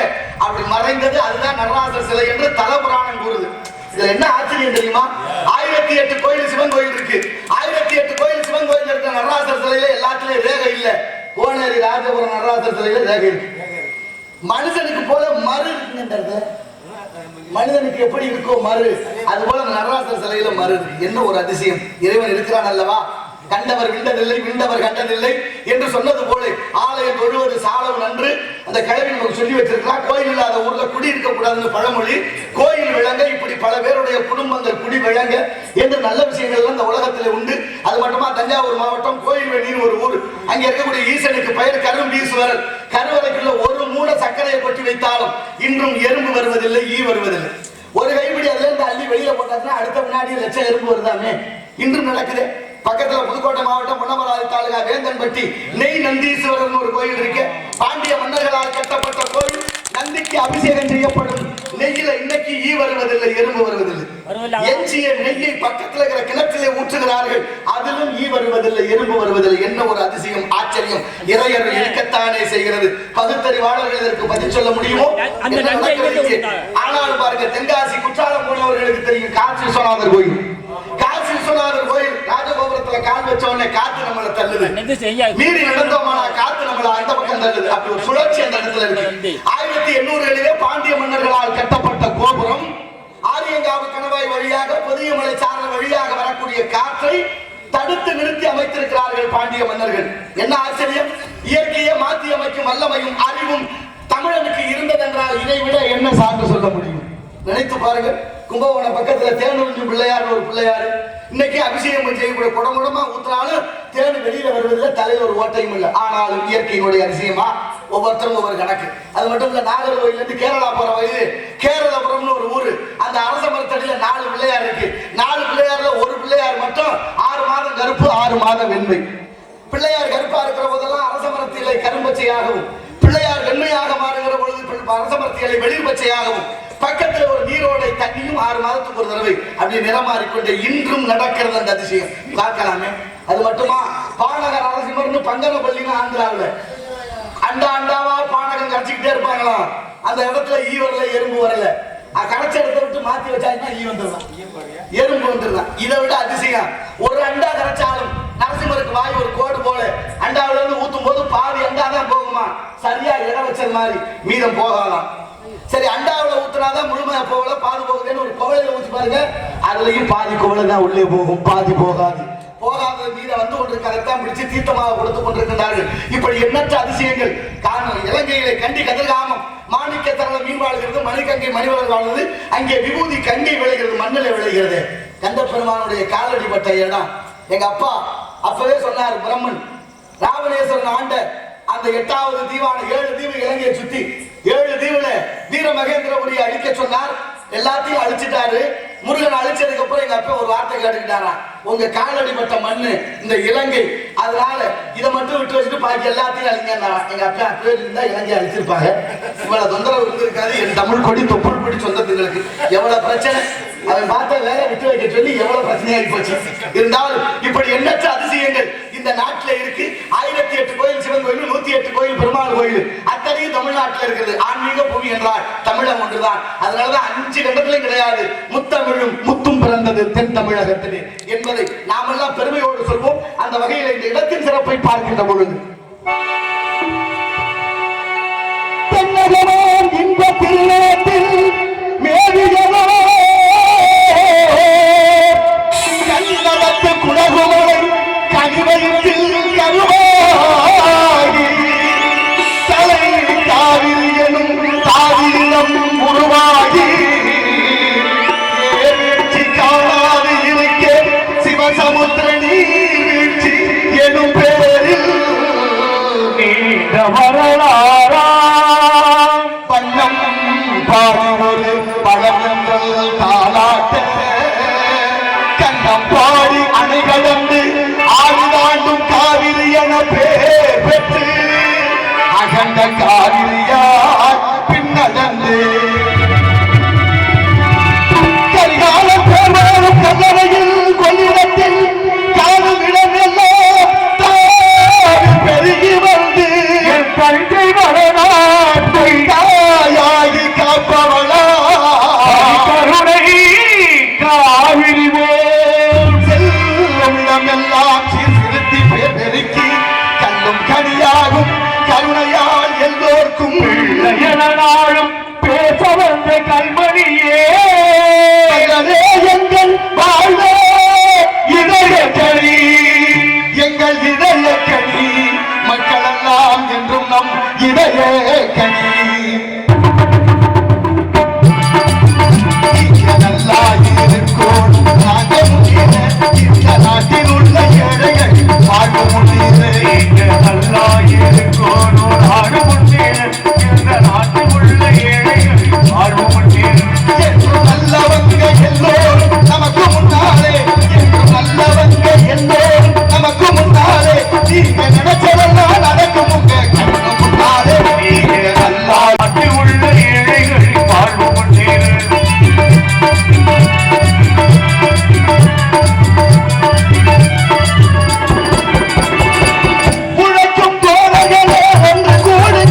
அப்படி மறைந்தது அதுதான் நடராசர் சிலை என்று தலபுராணம் கூறுது. இதுல என்ன ஆச்சரியம் தெரியுமா? 1008 கோயில் சிவன் கோயில் இருக்கு. 1008 கோயில் சிவன் கோயில் இருக்க நடராசர் சிலையில எல்லாத்துலயும் ரேகை இல்ல. கோனேரி ராஜபுரம் நடராசர் சிலையில ரேகை இருக்கு. மனுஷனுக்கு போல மறு இருக்குன்றது, மனிதனுக்கு எப்படி இருக்கோ மறு, அது போல நடராசர் சிலையில மறு. என்ன ஒரு அதிசயம்! இறைவன் இருக்கிறான் அல்லவா. கண்டவர் விண்டதில்லை, விண்டவர் கண்டதில்லை என்று சொன்னது போல ஆலயம் தொழுவது சாலவு நன்று. அந்த கிழவி நமக்கு சொல்லி வச்சிருக்கிறார். கோயில் இல்லாத ஊர்ல குடி இருக்க கூடாதுன்னு பழமொழி. கோயில் விளங்க, இப்படி பல பேருடைய குடும்பங்கள் குடி விளங்க என்று நல்ல விஷயங்கள் இந்த உலகத்தில் உண்டு. அது மட்டுமா, தஞ்சாவூர் மாவட்டம் கோயில்வெளின்னு ஒரு ஊர். அங்க இருக்கக்கூடிய ஈசனுக்கு பெயர் கரும்பீஸ்வரர். கருவறைக்குள்ள ஒரு மூட சர்க்கரையை கொட்டி வைத்தாலும் இன்றும் எறும்பு வருவதில்லை, ஈ வருவதில்லை. ஒரு கைப்பிடி அதுல இருந்து அள்ளி வெளியில போட்டாச்சுன்னா அடுத்த முன்னாடி லட்சம் எறும்பு வருதாமே. இன்றும் நடக்குது. பக்கத்துல புதுக்கோட்டை மாவட்டம் பொன்னமராவதி தாலுகா வேந்தன்பட்டி நெய் நந்தீஸ்வரர் ஒரு கோயில் இருக்கு. பாண்டிய மன்னர்களால் கட்டப்பட்ட கோயில். நந்திக்கு அபிஷேகம் செய்யப்படும் நெய்யில இன்னைக்கு ஈ வருவதில்லை, எறும்பு வருவதில்லை. எஞ்சிய நெய்யை பக்கத்துல இருக்கிற கிணற்றிலே ஊற்றுகிறார்கள், அதிலும் ஈ வருவதில்லை, எறும்பு வருவதில்லை. என்ன ஒரு அதிசயம், ஆச்சரியம்! இறையர் இருக்கத்தானே செய்கிறது. பகுத்தறிவாளர்கள் இதற்கு பதில் சொல்ல முடியுமோ? ஆனால் பாருங்க, தென்காசி குற்றாலம் போனவர்களுக்கு தெரியும் காசி விஸ்வநாதர் கோயில். காசி விஸ்வநாதர் கோயில் ராஜகோபுரத்துல கால் வச்ச உடனே காத்து நம்மளை தள்ளுது. மீறி நடந்தோமானா காத்து நம்மளை அந்த பக்கம் தள்ளுது. அப்படி ஒரு சுழற்சி அந்த இடத்துல இருக்கு. 1800களிலே பாண்டிய மன்னர்களால் கட்டப்பட்ட கோபுரம். ஆரியங்காவு கணவாய் வழியாக பொதியமலை சாரல் வழியாக வரக்கூடிய காற்றை தடுத்து நிறுத்தி அமைத்திருக்கிறார்கள் பாண்டிய மன்னர்கள். என்ன ஆச்சரியம்! இயற்கையை மாற்றி அமைக்கும் வல்லமையும் அறிவும் தமிழனுக்கு இருந்ததென்றால் இதை விட என்ன சான்று சொல்ல முடியும்? நினைத்து பாருங்கள். கும்பகோணம் பக்கத்துல தேனுஞ்சு பிள்ளையார் ஒரு பிள்ளையாரு இன்னைக்கு அபிஷேகம் செய்யக்கூடிய குடமுடமா ஊத்தினாலும் தேனு வெளியில வருவதில் தலையில் ஒரு ஓட்டையும் இல்லை. ஆனாலும் இயற்கையினுடைய அதிசயமா ஒவ்வொருத்தரும் ஒவ்வொரு கணக்கு. அது மட்டும் இல்ல, நாகர்கோயில இருந்து கேரளா போற வயது கேரளபுரம்னு ஒரு ஊரு. அந்த அரச மரத்தடியில 4 பிள்ளையார் இருக்கு. 4 பிள்ளையார்ல ஒரு பிள்ளையார் மட்டும் 6 மாதம் கருப்பு 6 மாதம் வெண்மை. பிள்ளையார் கருப்பா இருக்கிற போதெல்லாம் அரச மரத்திலே கரும்பச்சையாகவும், பிள்ளையார் வெண்மையாக மாறுகிற பொழுது அரச மரத்திலே வெளிர் பச்சையாகவும், பக்கத்தில் ஒரு நீரோடை தண்ணியும் 6 மாதத்துக்கு ஒரு தடவை அப்படி நிறமாறிக்கொண்டே இன்றும் நடக்கிறது அந்த அதிசயம். பார்க்கலாமே. அது மட்டுமா, பானகர் அரசிமர்னு பங்கனப்பள்ளின்னு ஆந்திராவில் அண்டா அண்டாவா பானகம் கரைச்சிக்கிட்டே இருப்பாங்களாம். அந்த இடத்துல ஈ வரல, எறும்பு வரல. கரைச்ச இடத்தை விட்டு மாத்தி வச்சாங்கன்னா ஈ வந்துடலாம், எறும்பு வந்துடலாம். இதை விட அதிசயம், ஒரு அண்டா கரைச்சாலும் நரசிம்மருக்கு வாய் ஒரு கோடு போல அண்டாவில இருந்து ஊத்தும் போது பாதி அண்டா தான் போகுமா, சரியா இடம் வச்சது மாதிரி மீதம் போகலாம். சரி, அண்டாவில் ஊத்துனாதான் முழுமையா போகல, பாதி போகுதுன்னு ஒரு கோவில ஊற்றி பாருங்க, அதுலயும் பாதி கோவில தான் உள்ளே போகும், பாதி போகாது. போகாத மீத வந்து கொண்டிருக்கிறதான் பிடிச்சு தீர்த்தமாக கொடுத்து கொண்டிருக்கிறார்கள். இப்படி எண்ணற்ற அதிசயங்கள் காரணம். இலங்கையிலே கண்டி கதிர்காமம் மாணிக்க தரல மீன் வாழ்கிறது, மணிக்கங்கை மணிவளர் வாழ்வது, அங்கே விபூதி கங்கை விளைகிறது, மண்ணில் விளைகிறது. கந்த பெருமானுடைய காலடிப்பட்ட இடம். எங்க அப்பா அப்பவே சொன்னார், பிரம்மன் ராவணேஸ்வரன் ஆண்ட அந்த 8வது தீவான 7 தீவு இலங்கையை சுத்தி 7 தீவுல வீர மகேந்திரபுரியை அழிக்க சொன்னார். எல்லாத்தையும் அழிச்சிட்டாரு. முருகன் அழிச்சதுக்கு அப்புறம் எங்க அப்பா ஒரு வார்த்தை கேட்டுக்கிட்டாரா, உங்க காலடிப்பட்ட மண்ணு இந்த இலங்கை, அதனால இதை மட்டும் விட்டு வச்சுட்டு பாக்கி எல்லாத்தையும் அழிங்க. எங்க அப்பா அப்பவே இருந்தா இலங்கை அழிச்சிருப்பாங்க. இவ்வளவு தொந்தரவு இருந்திருக்காது. என் தமிழ் கொடி தொப்புள் பிடி சொந்தத்துங்களுக்கு எவ்வளவு பிரச்சனை. அவன் பார்த்த வேலை விட்டு வைக்க சொல்லி எவ்வளவு பிரச்சனையாகி போச்சு. இருந்தாலும் இப்படி எண்ணற்ற அதிசயங்கள் இந்த நாட்டில் இருக்கு. 1008 கோயில் சிவன் கோயில், 108 கோயில் பெருமாள் கோயில், அத்தனையும் தமிழ்நாட்டில் இருக்கிறது. ஆன்மீக பூமி என்றால் தமிழகம் ஒன்றுதான். அதனாலதான் 5 கண்டத்திலும் கிடையாது, முத்தமிழும் முத்தும் பிறந்தது தென் தமிழகத்திலே என்பதை நாமெல்லாம் பெருமையோடு சொல்வோம். அந்த வகையில் இந்த இடத்தின் சிறப்பை பார்க்கின்ற பொழுது இந்த திருநாட்டில் மேவியவோ கண்ணவத்து குலகுமலை கனிவயத்தில் கருவாகி தலை காவிரி எனும் தாவிரம் உருவாகி வீழ்ச்சி காணாது இருக்க சிவசமுத்திர நீர்வீழ்ச்சி எனும் பேரில் நீண்ட வரலாறா பன்னம் பாடி ஒரு பழங்கள் தாளாட்ட கண்டம் பாடி அணை கடந்து ஆழ்ந்தாண்டும் காவிரி என பேர் பெற்று அகண்ட காவிரியார் பின்னடந்து கரிகாலம் பெருமாளும் கல்லறையில் கொள்ளிடத்தில் காணும் இடமெல்லாம் பெருகி வந்து என் தந்தை வரலாற்றை தாயாகி காப்பவளா கருணை காவிரி செல்லும் இடமெல்லாம் சீர்திருத்தி பெருக்கி கல்லும் கனியாகும் கருணையால் எல்லோர்க்கும் நாளும் பேச வந்த கல்மணியே எங்கள் வாழ்வே இதயக்கணி, எங்கள் இதயக்கணி, மக்களெல்லாம் என்றும் நம் இதயக்கணி. நல்லா இருக்கோம் நாங்கள் இந்த நாட்டில் உள்ள ஏழைகள் வாழ்வு முன்னேற, நல்லா இருக்கோம் நாடு முன்னேற, இந்த நாட்டில் உள்ள ஏழைகள் வாழ்வு முன்னேற, என்று நல்லவங்க எல்லோரும் நமக்கு முன்னாலே, என்று நல்லவங்க எல்லோரும் நமக்கு முன்னாலே, நீங்க நினைச்சதெல்லாம் நடக்கும் உங்க கண்ணு முன்னாலே, நீங்க நல்லா நாட்டில் உள்ள ஏழைகள் வாழ்வு முன்னேற. உழைக்கும் கோலைகளே ஒன்று கூடு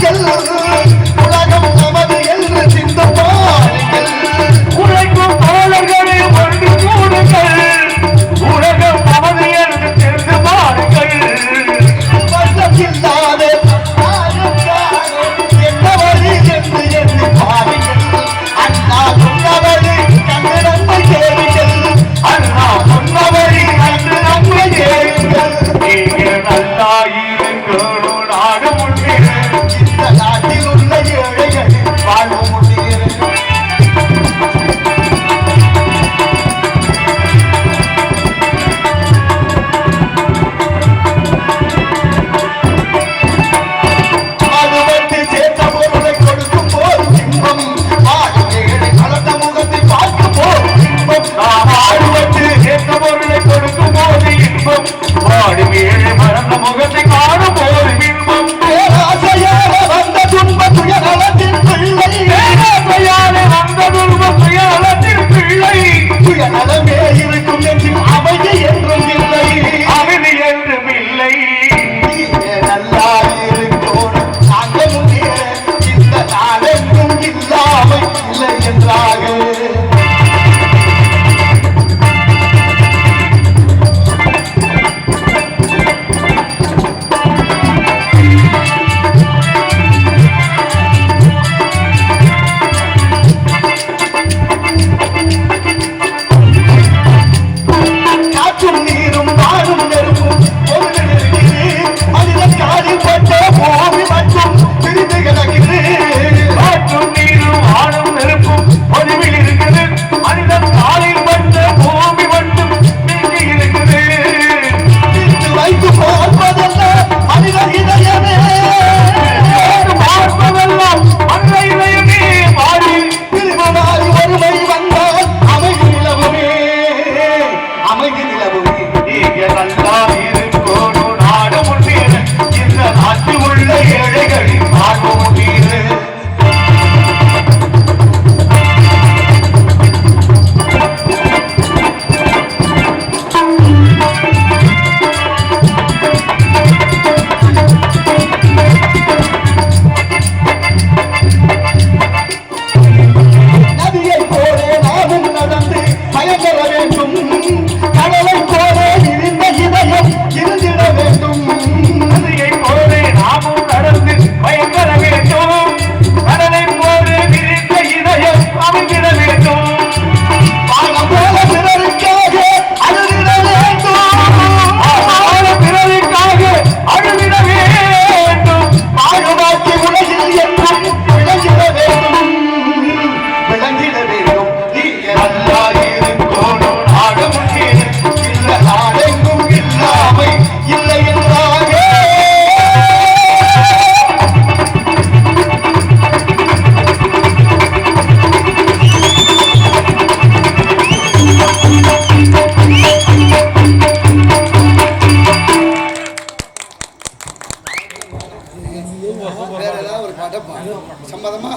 சம்மதமா?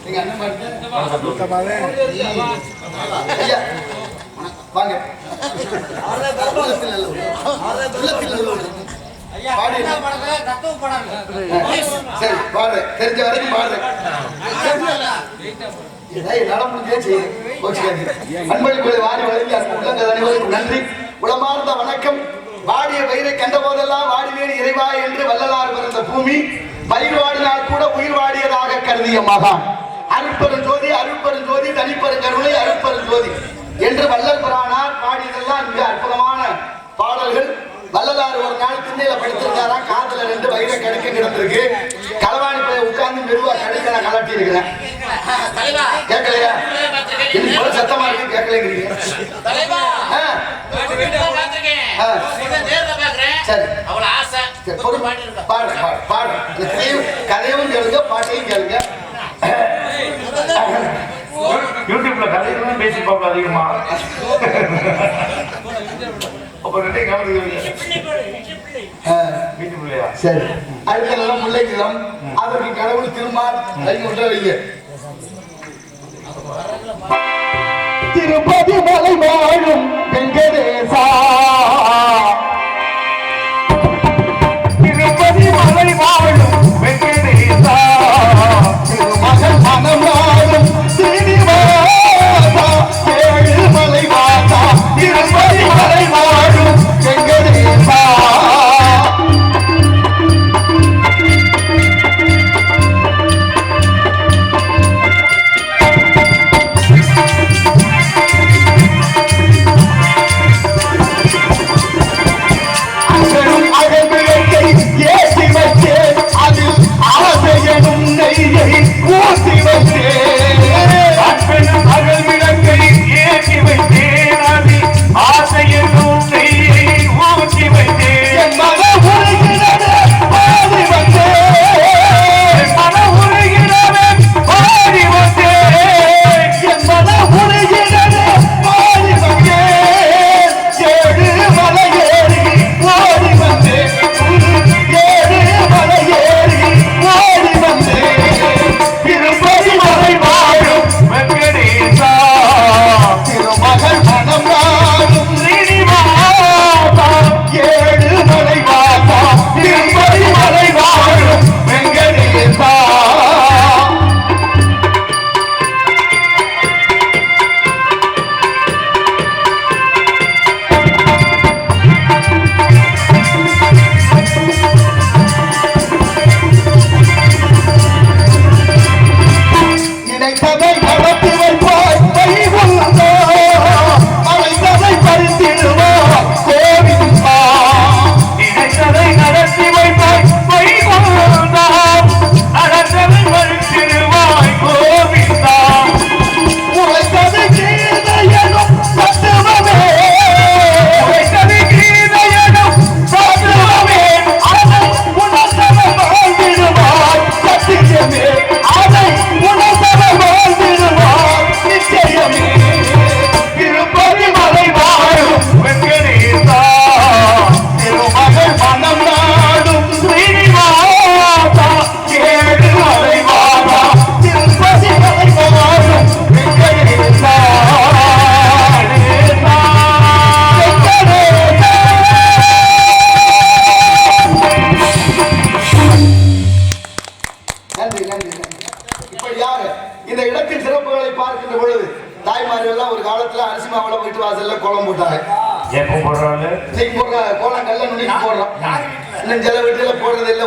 நீங்க அண்ணன் ஐயா வாங்க. சரி பாடு, தெரிஞ்ச வரைக்கும் பாடு. அன்பளிப்புகளை வாரி வழங்கி உள்ளங்கள் அனைவருக்கும் நன்றி, உளமார்ந்த வணக்கம். வாடிய பயிரை கண்ட போதெல்லாம் வாடிவேன் இறைவா என்று வள்ளலார் பிறந்த பூமி, பயிர் வாடினால் கூட உயிர் வாடியதாக கருதிய மகான் அருட்பெரும் ஜோதி, அருட்பெரும் ஜோதி, தனிப்பெரும் கருணை, அருட்பெரும் ஜோதி என்று வள்ளல் பிரானார் பாடியதெல்லாம் மிக அற்புதமான பாடல்கள். வள்ளலார் ஒரு நாள் திண்ணையில படுத்திருக்காரா, காதுல 2 வயிறை கடுக்க கிடந்திருக்கு. களவாணி போய் உட்கார்ந்து மெதுவா கடுக்க நான் கலட்டி இருக்கிறேன். கேட்கலையா? இன்னும் சத்தமா இருக்கு, கேட்கலைங்கிறீங்க. கதையும் கேளுங்க, பாட்டையும் கேளுங்க. யூடியூப்ல கதைகளும் பேசி பார்ப்போம் அதிகமா. சரி, அடுத்த முல்லைக்கிழம் அதற்கு கடவுள் திருமால் வைங்க. திருப்பதி மலை வாழும் வெங்கடேசா, திருப்பதி மலை வாழும் வெங்கடேசா, திருமகள் மனம் வாழும் ஸ்ரீனிவாசா, ஏழு மலை வாசா, திருப்பதி மலை வாழும் வெங்கடேசா.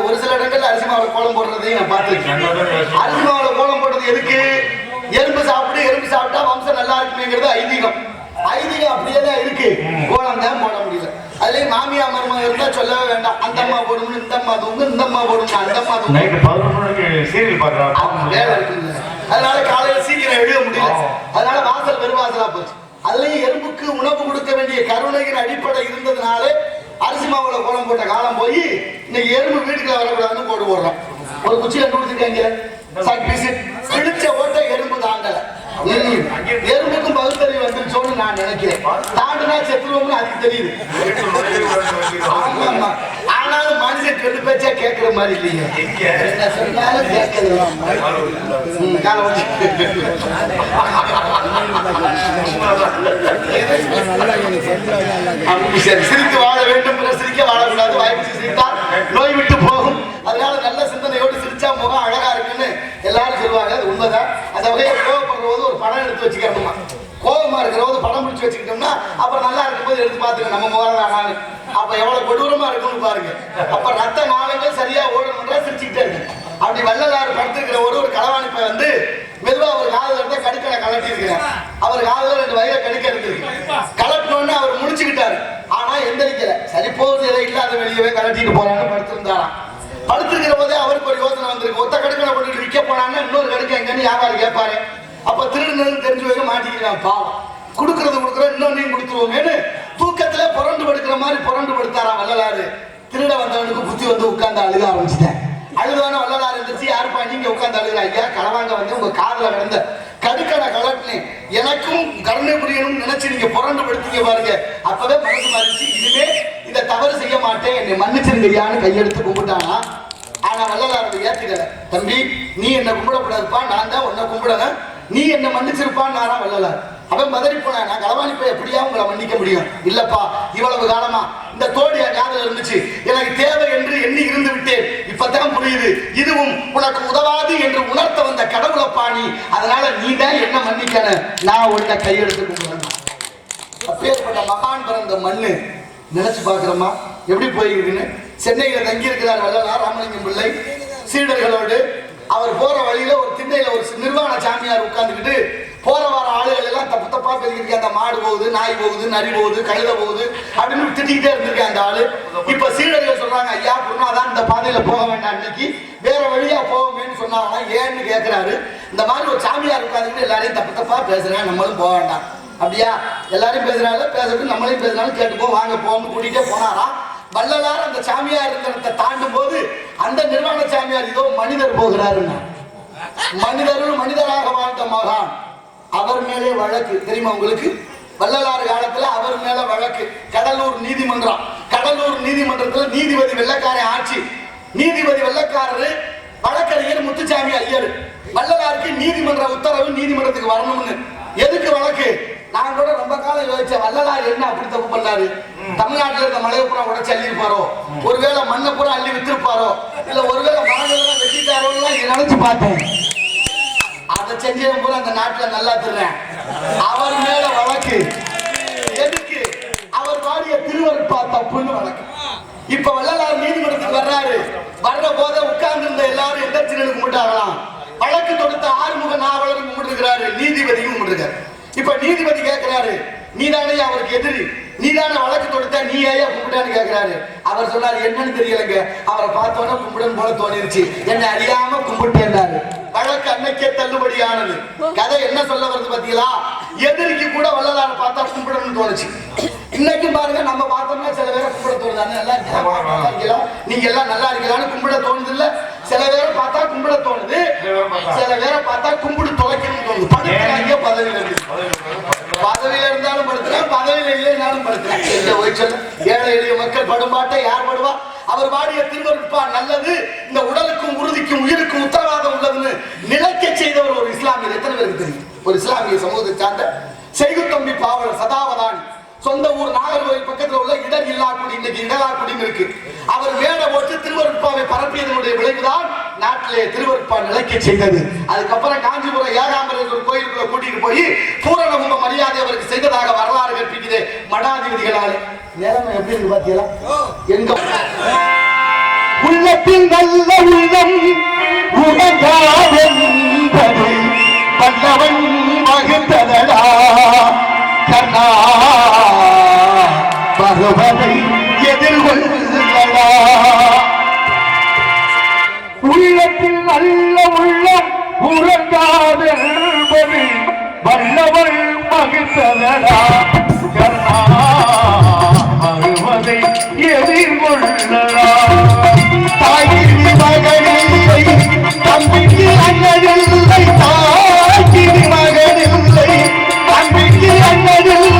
ஒரு சில இடங்கள்ல அரிசி மாவுல கோலம் போடுறதையும் நான் பார்த்திருக்கேன். அரிசி மாவுல கோலம் போடுறது எதுக்கு? எறும்பு சாப்பிட்டா வம்சம் நல்லா இருக்குமேங்கிறது ஐதீகம். அப்படியே தான் இருக்கு. கோலம் தான் போட முடியல. அதுலயும் மாமியா மருமக இருந்தா சொல்லவே வேண்டாம். அந்த அம்மா போடும்னு இந்த அம்மா தூங்கு, இந்த அம்மா போடும் அந்த அம்மா தூங்கு. வேலை இருக்குங்க. அதனால காலையில சீக்கிரம் எழுத முடியல. அதனால வாசல் பெருவாசலா போச்சு. அதுலயும் எறும்புக்கு உணவு கொடுக்க வேண்டிய கருணையின் அடிப்படை இருந்ததுனாலே அரிசி மாவுல கோலம் போட்ட காலம் போய் இன்னைக்கு எறும்பு வீட்டுக்குள்ள வரக்கூடாதுன்னு போட்டு போடுறோம். ஒரு குச்சி கண்டுபிடிச்சிருக்காங்க, பிடிச்ச ஓட்ட எறும்பு தாங்கல. எறும்புக்கும் பகுத்தறிவு வந்துருச்சோன்னு தாண்டணும்னு நான் நினைக்கிறேன். தாண்டுனா செத்துருவோம்னு அதுக்கு தெரியுது. ஆமா, ஆனாலும் மனுஷன் சொல்லு பேச்சா கேட்கிற மாதிரி இல்லைங்க. என்ன சொன்னாலும் கேட்கறது. சிரித்து வாழ வேண்டும், சிரிக்க வாழக்கூடாது. வாய்ப்பு சிரித்தால் நோய் விட்டு போகும். அதனால நல்ல சிந்தனையோடு சிரிச்சா முகம் அழகா இருக்குன்னு எல்லாரும் சொல்லுவாங்க. அது உண்மைதான். அந்த வகையை கோவப்படுற போது ஒரு படம் எடுத்து வச்சுக்கிறோமா, கோபமா இருக்கிற போது படம் பிடிச்சி வச்சுக்கிட்டோம்னா அப்புறம் நல்லா இருக்கும்போது எடுத்து பார்த்துக்க நம்ம முகம் அப்ப எவ்வளவு கொடூரமா இருக்கும்னு பாருங்க. அப்ப ரத்த நாளங்கள் சரியா ஓடணும்ன்றா சிரிச்சுக்கிட்டே இருக்கு. அப்படி வள்ளலார் படுத்திருக்கிற ஒரு களவாணிப்பை வந்து மெதுவா அவர் காதுல இருந்தா கடுக்கனை கலட்டி இருக்கிறார். அவர் காதுல 2 வயிறை கடுக்க இருந்திருக்கு. கலட்டினோன்னு அவர் முடிச்சுக்கிட்டாரு. ஆனா எந்திரிக்கல. சரி போகுது, இதை இல்லாத வெளியவே கலட்டிட்டு போறான்னு படுத்திருந்தாராம். படுத்திருக்கிற போதே அவருக்கு ஒரு யோசனை வந்திருக்கு. ஒத்த கடுக்கனை கொண்டு விற்க போனான்னு இன்னொரு கடுக்க எங்கன்னு வியாபாரி கேட்பாரு. அப்ப திருடுனது தெரிஞ்சு போய் மாட்டிக்கிறான். பாவம், கொடுக்கறது இன்னொன்னையும் கொடுத்துருவோமேனு தூக்கத்திலே புரண்டு படுக்கிற மாதிரி புரண்டு படுத்தாராம் வள்ளலாறு. திருட வந்தவனுக்கு புத்தி வந்து உட்கார்ந்து அழுக ஆரம்பிச்சுட்டேன். அழுதான வள்ளலாறு இருந்துச்சு. யாருப்பா நீங்க உட்கார்ந்து அழுகிற? ஐயா, களவாங்க வந்து உங்க காதுல கிடந்த கடுக்கனை கலட்டினேன், எனக்கும் கருணை புரியணும் நினைச்சு நீங்க புரண்டு படுத்தீங்க பாருங்க. அப்பவே மனசு மாறிச்சு. இனிமே இந்த தவறு செய்ய மாட்டேன், என்னை மன்னிச்சிருங்கய்யான்னு கையெடுத்து கும்பிட்டானா. ஆனா வள்ளலார் ஏத்துக்கல. தம்பி, நீ என்ன கும்பிடக்கூடாதுப்பா, நான் தான் உன்னை கும்பிடணும், நீ என்ன மன்னிச்சிருப்பான்னு நானா வள்ளலார். அவன் மதறி போன, நான் களவாணிப்பை எப்படியா உங்களை மன்னிக்க முடியும்? இல்லப்பா, இவ்வளவு காலமா இந்த தோடு என் காதுல இருந்துச்சு, எனக்கு தேவை என்று எண்ணி இருந்து விட்டேன். இப்பதான் புரியுது, இதுவும் உனக்கு உதவாது என்று உணர்த்த வந்த கடவுளப்பா நீ. அதனால நீ தான் என்ன மன்னிக்கணும், நான் உன்னை கையெடுத்து கும்பிடணும். அப்பேற்பட்ட மகான் பிறந்த மண்ணு நினைச்சு பாக்குறோமா எப்படி போயிருக்குன்னு. சென்னையில தங்கி இருக்கிறார் வள்ளலார் ராமலிங்கம் பிள்ளை சீடர்களோடு. அவர் போற வழியில ஒரு திண்ணையில ஒரு நிர்வாண சாமியார் உட்கார்ந்துக்கிட்டு போற வர ஆளுகள் எல்லாம் தப்பு தப்பா பேசிக்கிட்டு, அந்த மாடு போகுது, நாய் போகுது, நரி போகுது, கழுத போகுது அப்படின்னு திட்டிக்கிட்டே இருந்திருக்கேன் அந்த ஆளு. இப்ப சீடர்கள் சொல்றாங்க, ஐயா குருநாதான் இந்த பாதையில போக வேண்டாம், இன்னைக்கு வேற வழியா போவோமேன்னு சொன்னாங்கன்னா ஏன்னு கேட்கிறாரு. இந்த மாதிரி ஒரு சாமியார் உட்கார்ந்துக்கிட்டு எல்லாரையும் தப்பு தப்பா பேசுறேன், நம்மளும் போக வேண்டாம். அப்படியா, எல்லாரும் பேசுறாங்க, பேசுறது நம்மளையும் பேசுறாலும் கேட்டுப்போம், வாங்க போன்னு கூட்டிகிட்டே போனாரா. வள்ளலார் அந்த சாமியார் இருக்கிறத தாண்டும் போது அந்த நிர்வாண சாமியார் இதோ மனிதர் போகிறாருன்னா, மனிதரும் மனிதராக வாழ்ந்த மகான், அவர் மேலே வழக்கு தெரியுமா உங்களுக்கு? வள்ளலார் காலத்துல அவர் மேல வழக்கு. கடலூர் நீதிமன்றம், கடலூர் நீதிமன்றத்துல நீதிபதி வெள்ளக்காரன் ஆட்சி. நீதிபதி வெள்ளக்காரரு, வழக்கறிஞர் முத்துசாமி ஐயர். வள்ளலாருக்கு நீதிமன்ற உத்தரவு நீதிமன்றத்துக்கு வரணும்னு. எதுக்கு வழக்கு? நான் கூட ரொம்ப காலம் யோசிச்சேன், வள்ளலார் என்ன அப்படி தப்பு பண்ணாரு? தமிழ்நாட்டில் இருந்த மலையை பூரா உடச்சு அள்ளிருப்பாரோ, ஒருவேளை மண்ணை பூரா அள்ளி வித்திருப்பாரோ, இல்ல ஒருவேளை மரங்கள்லாம் வெட்டிட்டாரோலாம் நினைச்சு பார்த்தேன். அதை செஞ்சவன் பூரா அந்த நாட்டுல நல்லா திருறேன். அவர் மேல வழக்கு. எதுக்கு? அவர் வாடிய திருவருட்பா தப்புன்னு வழக்கு. இப்ப வள்ளலார் நீதிமன்றத்துக்கு வர்றாரு. வர்ற போத உட்கார்ந்து இருந்த எல்லாரும் எதிர்த்து கும்பிட்டாங்களாம். வழக்கு தொடுத்த ஆறுமுக நாவலரும் கும்பிட்டுருக்கிறாரு, நீதிபதியும் கும்பிட்டுருக்காரு. இப்ப நீதிபதி கேட்கிறாரு, நீதானே அவருக்கு எதிரி, நீதானே வழக்கு தொடுத்த, நீ ஏயா கும்பிட்டான்னு கேட்கிறாரு. அவர் சொன்னாரு, என்னன்னு தெரியலங்க, அவரை பார்த்தோன்னா கும்பிடன்னு போல தோணிருச்சு, என்னை அறியாம கும்பிட்டேன்னாரு. வழக்கு அன்னைக்கே தள்ளுபடியானது. கதை என்ன சொல்ல வருது பாத்தீங்களா? எதிரிக்கு கூட வள்ளலாரை பார்த்தா கும்பிடணும்னு தோணுச்சு. இன்னைக்கும் பாருங்க, நம்ம பார்த்தோம்னா சில பேரை கும்பிட தோணுதானே, நல்லா இருக்கீங்களா, நீங்க எல்லாம் நல்லா இருக்கீங்களான்னு கும்பிட தோணுது இல்ல? சில பேரை பார்த்தா கும்பிட தோணுது, சில பேரை பார்த்தா கும்பிடு தொலைக்கணும்னு தோணுது. படுத்துறாங்க பதவியில இருந்து, பதவியில இருந்தாலும் படுத்துறேன், பதவியில இல்லைனாலும் படுத்துறேன். ஏழை எளிய மக்கள் படும்பாட்டை யார் படுவா? அவர் வாடிய திருவருட்பா நல்லது, இந்த உடலுக்கும் உறுதிக்கும் உயிருக்கும் உத்தரவாதம் உள்ளதுன்னு நிலைக்க செய்தவர் ஒரு இஸ்லாமியர். எத்தனை பேருக்கு தெரியும்? ஒரு இஸ்லாமிய சமூகத்தை சார்ந்த செய்குத்தம்பி பாவலர் சதாவதானி. சொந்த ஊர் நாகர்கோவில் பக்கத்தில் உள்ள இடர் இல்லாக்குடி, இன்னைக்கு இடலாக்குடின்னு இருக்கு. அவர் மேடை போட்டு திருவருட்பாவை பரப்பியதனுடைய விளைவுதான் நாட்டிலே திருவருட்பா நிலைக்க செய்தது. அதுக்கப்புறம் காஞ்சிபுரம் ஏகாம்பரேஸ்வரர் கோயிலுக்குள்ள கூட்டிட்டு போய் பூரண கும்ப மரியாதை அவருக்கு செய்ததாக வரலாறு கற்பிக்குது மடாதிபதிகளாலே. நிலைமை எப்படி இருக்கு பாத்தீங்களா? எங்க உள்ளத்தில் நல்ல உள்ளம் உணர்ந்தாவென்பது வல்லவன் வகுத்ததடா கண்ணா, பகவனை எதிர்கொள்ளடா. உள்ளத்தில் நல்ல உள்ளம் உறங்காதென்பது வல்லவன் வகுத்ததடா கண்ணா, பகவனை எதிர்கொள்ளடா. தாய்க்கு மகனில்லை, தம்பிக்கு அண்ணனில்லை, தாய்க்கு மகனில்லை, தம்பிக்கு அண்ணனில்லை,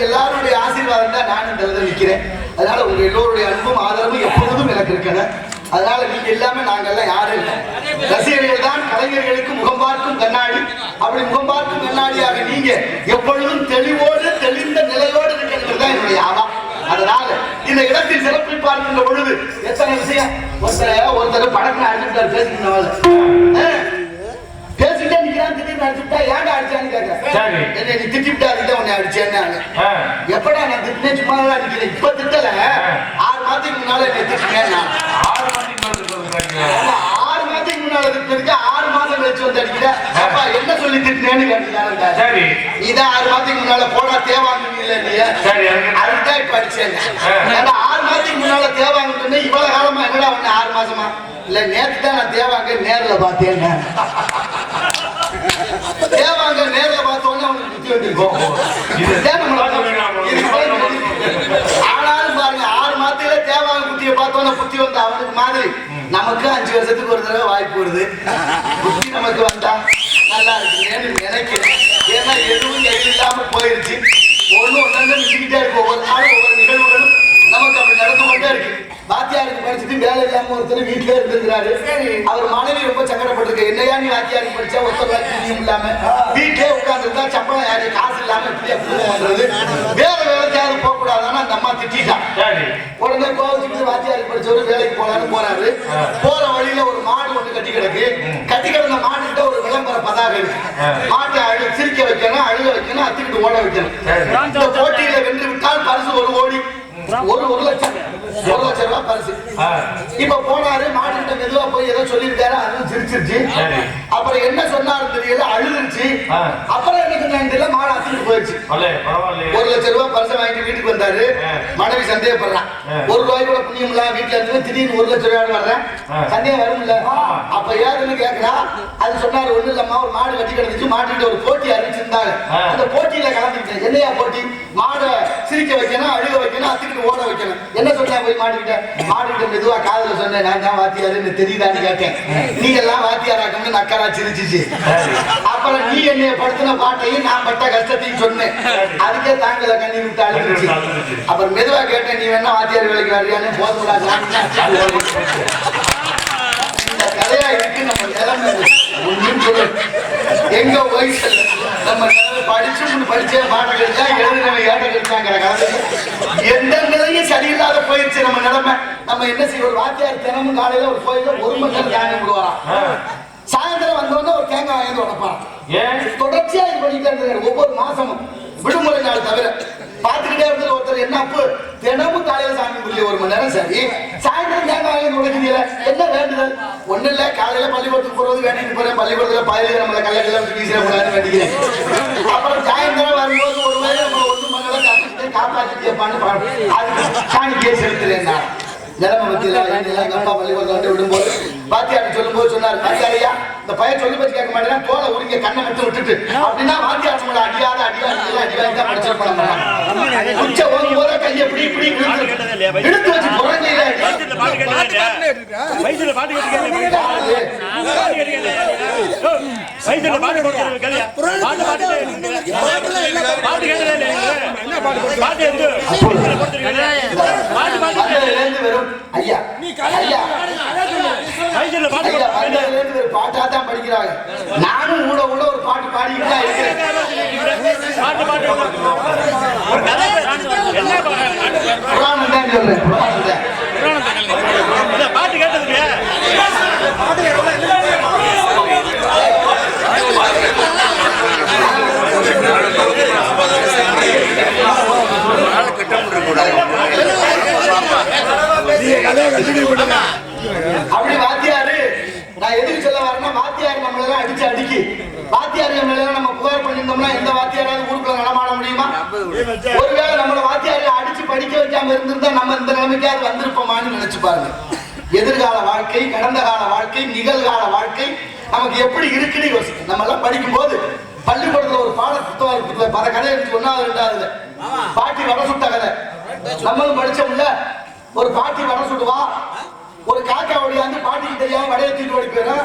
எல்லாருடைய ஆசீர்வாதம் தான் நான் இந்த நிற்கிறேன். அதனால உங்க எல்லோருடைய அன்பும் ஆதரவும் எப்பொழுதும் எனக்கு இருக்கணும். அதனால நீங்க எல்லாமே நாங்கெல்லாம் யாரும் இல்லை, ரசிகர்கள் தான் கலைஞர்களுக்கு முகம் பார்க்கும் கண்ணாடி. அப்படி முகம் பார்க்கும் கண்ணாடியாக நீங்க எப்பொழுதும் தெளிவோடு தெளிந்த நிலையோடு இருக்கிறது தான் என்னுடைய ஆவம். அதனால இந்த இடத்தில் சிறப்பை பார்க்கின்ற பொழுது எத்தனை விஷயம் ஒருத்தர் படத்தை அடிச்சுட்டார் பேசிட்டே நிக்கிறான். திடீர்னு அடிச்சுட்டா ஏன்டா அடிச்சான்னு கேட்கிறேன். என்ன நீ திட்டிவிட்டா அதுதான் உன்னை அடிச்சேன்னு. எப்படா நான் திட்டினேன் சும்மா அடிக்கிறேன். இப்ப திட்டல 6 மாதத்துக்கு முன்னால என்ன திட்டினேன். 6 மாதத்துக்கு முன்னால திட்டினதுக்கு 6 மாதம் கழிச்சு வந்து அடிக்கிறேன். அப்பா என்ன சொல்லி திட்டினேன்னு கேட்டீங்க. நீதான் 6 மாதத்துக்கு முன்னால போடா தேவாங்க இல்லையா, அதுதான் இப்ப அடிச்சேன். 6 மாதத்துக்கு முன்னால தேவாங்க இவ்வளவு காலமா என்னடா ஒண்ணு 6 மாசமா இல்ல நேற்று தான் நான் தேவாங்க நேர்ல பார்த்தேன். தேவாங்க நேர்ல பார்த்தோன்னே அவனுக்கு புத்தி வந்திருக்கும். ஆனாலும் பாருங்க 6 மாதத்துல தேவாங்க புத்தியை பார்த்தோன்னே புத்தி வந்த அவனுக்கு மாதிரி நமக்கு 5 வருஷத்துக்கு ஒரு தடவை வாய்ப்பு வருது. புத்தி நமக்கு வந்தா நல்லா இருக்குன்னு நினைக்கிறேன். ஏன்னா எதுவும் இல்லாம போயிருச்சு. ஒண்ணு மிஞ்சிக்கிட்டே இருக்கு. ஒவ்வொரு நாளும் ஒவ்வொரு நிகழ்வுகளும் நமக்கு அப்படி நடந்து கொண்டே இருக்கு. வாத்தியாருக்கு படிச்சுட்டு வேலை இல்லாம ஒருத்தர் வீட்டுல இருந்திருக்கிறாரு. அவர் மனைவி ரொம்ப சங்கடப்பட்டிருக்கு. என்னையா நீ வாத்தியாருக்கு படிச்சா ஒருத்தர் இல்லாம வீட்டிலே உட்கார்ந்துருந்தா சம்பளம் யாரு காசு இல்லாம இப்படியே பண்றது, வேற வேலைக்காவது போக கூடாதான்னு அந்த அம்மா திட்டான். உடனே கோவத்துக்கு வாத்தியாருக்கு படிச்சவரு வேலைக்கு போலான்னு போறாரு. போற வழியில ஒரு மாடு ஒண்ணு கட்டி கிடக்கு. கட்டி கிடந்த மாட்டுக்கிட்ட ஒரு விளம்பர பதாகை இருக்கு. மாட்டை சிரிக்க வைக்கணும், அழுக வைக்கணும், அத்துக்கிட்டு ஓட வைக்கணும். இந்த போட்டியில வென்று விட்டால் பரிசு 1 கோடி, 1 லட்சம் ரூபாய் பரிசு. இப்ப போனாரு, மாட்டுக்கிட்ட மெதுவா போய் ஏதோ சொல்லிருக்காரு. அதுவும் சிரிச்சிருச்சு. அப்புறம் என்ன சொன்னாரு தெரியல, அழுதுருச்சு. அப்புறம் என்ன சொன்னாங்க தெரியல, மாடு அத்துக்கிட்டு போயிடுச்சு. 1 லட்சம் ரூபாய் பரிசு வாங்கிட்டு வீட்டுக்கு வந்தாரு. மனைவி சந்தேகப்படுறான். 1 ரூபாய் கூட புண்ணியம் இல்ல வீட்டுல இருந்து திடீர்னு 1 லட்சம் ரூபாய் வர்றேன், சந்தேகம் வரும் இல்ல. அப்ப ஏதுன்னு கேக்குறா. அது சொன்னாரு, ஒண்ணு இல்லம்மா, ஒரு மாடு கட்டி கிடந்துச்சு, மாட்டுக்கிட்ட ஒரு போட்டி அறிவிச்சிருந்தாங்க. அந்த போட்டியில கலந்துக்கிட்டேன். என்னையா போட்டி? மாடை சிரிக்க வைக்கணும், அழுக வைக்கணும், அத்துக்கிட்டு ஓட வைக்கணும். என்ன சொன்ன போய் மாட்டுக்கிட்ட மெதுவா காதுல சொன்னேன், நான் தான் வாத்தியாரு தெரியுதான்னு கேட்டேன். நீ எல்லாம் வாத்தியாராக்கணும்னு நக்கரா சிரிச்சிச்சு. அப்புறம் நீ என்னைய படுத்தின பாட்டையும் நான் பட்ட கஷ்டத்தையும் சொன்னேன். அதுக்கே தாங்கல கண்ணீர் விட்டு அழுதுச்சு. அப்புறம் மெதுவா கேட்டேன், நீ வேணா வாத்தியார் வேலைக்கு வர்றியான்னு போதுடா. இந்த கதையா இருக்கு நம்ம நிலைமை. ஒன்றும் சொல்லு எங்க வயசு நம்ம படிச்சே பாடம் கிடைச்சா எழுதுனவன் ஏட்ட கிடைச்சாங்கிற கதை. எந்த நிலையும் சரியில்லாத போயிடுச்சு நம்ம நிலைமை. நம்ம என்ன செய்ய, ஒரு வாத்தியார் தினமும் காலையில ஒரு கோயில 1 மணி நேரம் தாண்டி விடுவாராம். சாயந்தரம் வந்தோடனே ஒரு தேங்காய் வாங்கி உடப்பாராம். தொடர்ச்சியா இது பண்ணிட்டே இருந்தாரு. ஒவ்வொரு மாசமும் விடுமுறை நாள் தவிர பார்த்துக்கிட்டே இருந்தது. ஒருத்தர் என்ன அப்பு தினமும் காலையில சாமி குடிக்க 1 மணி நேரம் சரி, சாயந்தரம் தேங்காய் வாங்கி உடைக்கிறீங்க, என்ன வேண்டுதல்? ஒண்ணு இல்ல, காலையில பள்ளிக்கூடத்துக்கு போறது வேண்டிட்டு போறேன், பள்ளிக்கூடத்துல பயில நம்மள கல்யாணம் வீசிடக்கூடாதுன்னு வேண்டிக்கிறேன். அப்புறம் சாயந்தரம் வரும்போது ஒரு வேலை நம்ம 1 மணி நேரம் காத்துக்கிட்டே காப்பாற்றிட்டேப்பான்னு அதுக்கு சாணிக்கே செலுத்துறேன். நான் நிலைமை பத்தியில எங்க அப்பா பள்ளிக்கூடத்துல வந்து விடும்போது வாத்தியார் சொல்லும் போது சொன்னார், வாத்தியாரையா இந்த பையன் சொல்லி பத்தி கேட்க மாட்டேன், தோலை உரிங்க கண்ணை மட்டும் விட்டுட்டு அப்படின்னா வாத்தியார் நம்மள அடியாத அடிவாய்தான் படிச்சு பண்ண மாட்டாங்க. உச்ச ஓடும் போத கையை இப்படி இப்படி இழுத்து வச்சு புறங்கையில ஐயா பாட்டா தான் படிக்கிறாங்க. நானும் கூட ஒரு பாட்டு பாடிக்கிட்டு தான் இருக்கிறேன். புராணம் தான் சொல்றேன். பாட்டு கேட்டதுக்கு அப்படி வாத்தியாரு நான் எதுக்கு சொல்ல வரேன்னா, வாத்தியார் நம்மள எல்லாம் அடிக்கி வாத்தியார் மேல நம்ம புகார் பண்ணியிருந்தோம்னா எந்த வாத்தியாராவது ஊருக்குள்ள நடமாட முடியுமா? ஒருவேளை நம்மள வாத்தியாரை அடிச்சு படிக்க வைக்காம இருந்திருந்தா நம்ம இந்த நிலைமைக்காவது வந்திருப்போமான்னு நினைச்சு பாருங்க. எதிர்கால வாழ்க்கை, கடந்த கால வாழ்க்கை, நிகழ்கால வாழ்க்கை நமக்கு எப்படி இருக்குன்னு யோசிக்கும். நம்ம எல்லாம் படிக்கும் போது பள்ளிக்கூடத்துல ஒரு பாட புத்தகம் பல கதை இருக்கு. 1வது 2வதுல பாட்டி வடை சுட்ட கதை நம்மளும் படிச்சோம்ல. ஒரு பாட்டி வடை சுடுவா, ஒரு காக்கா ஓடியாந்து பாட்டிக்கு தெரியாம வடையை தூக்கிட்டு ஓடி போயிடும்.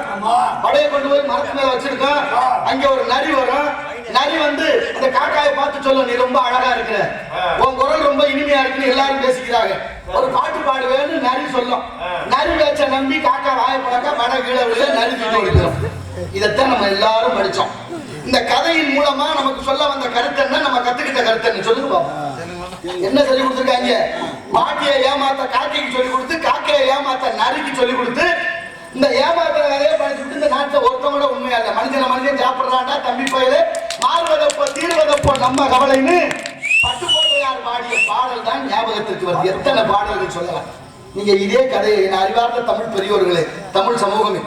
வடையை கொண்டு போய் மரத்து மேல வச்சிருக்கோம். அங்க ஒரு நரி வரும். நரி வந்து அந்த காக்காயை பார்த்து சொல்லும், நீ ரொம்ப அழகா இருக்கிற, உன் குரல் ரொம்ப இனிமையா இருக்குன்னு எல்லாரும் பேசிக்கிறாங்க. ஒரு பாட்டு பாடுவேன்னு நரி சொல்லும். நரி பேச்ச நம்பி காக்கா வாயை பழக்க வடை கீழே விட நரி தூக்கிட்டு ஓடி போயிடும். இதைத்தான் நம்ம எல்லாரும் படிச்சோம். இந்த கதையின் மூலமா நமக்கு சொல்ல வந்த கருத்து என்ன, நம்ம கத்துக்கிட்ட கருத்து என்ன சொல்லுங்க பாப்போம். என்ன சொல்லி கொடுத்துருக்காங்க? பாட்டியை ஏமாத்த காக்கைக்கு சொல்லி கொடுத்து, காக்கையை ஏமாத்த நரிக்கு சொல்லி கொடுத்து, இந்த ஏமாத்த கதையை படிச்சுட்டு இந்த நாட்டை ஒருத்தவங்க கூட உண்மையா இல்ல. மனுஷன் சாப்பிடுறாண்டா தம்பி பயில மாறுவதப்போ தீர்வதப்போ நம்ம கவலைன்னு பட்டுக்கோட்டையார் பாடிய பாடல் தான் ஞாபகத்திற்கு வருது. எத்தனை பாடல்கள் சொல்லலாம். நீங்க இதே கதையை என் அறிவார்ந்த தமிழ் பெரியோர்களே, தமிழ் சமூகமே,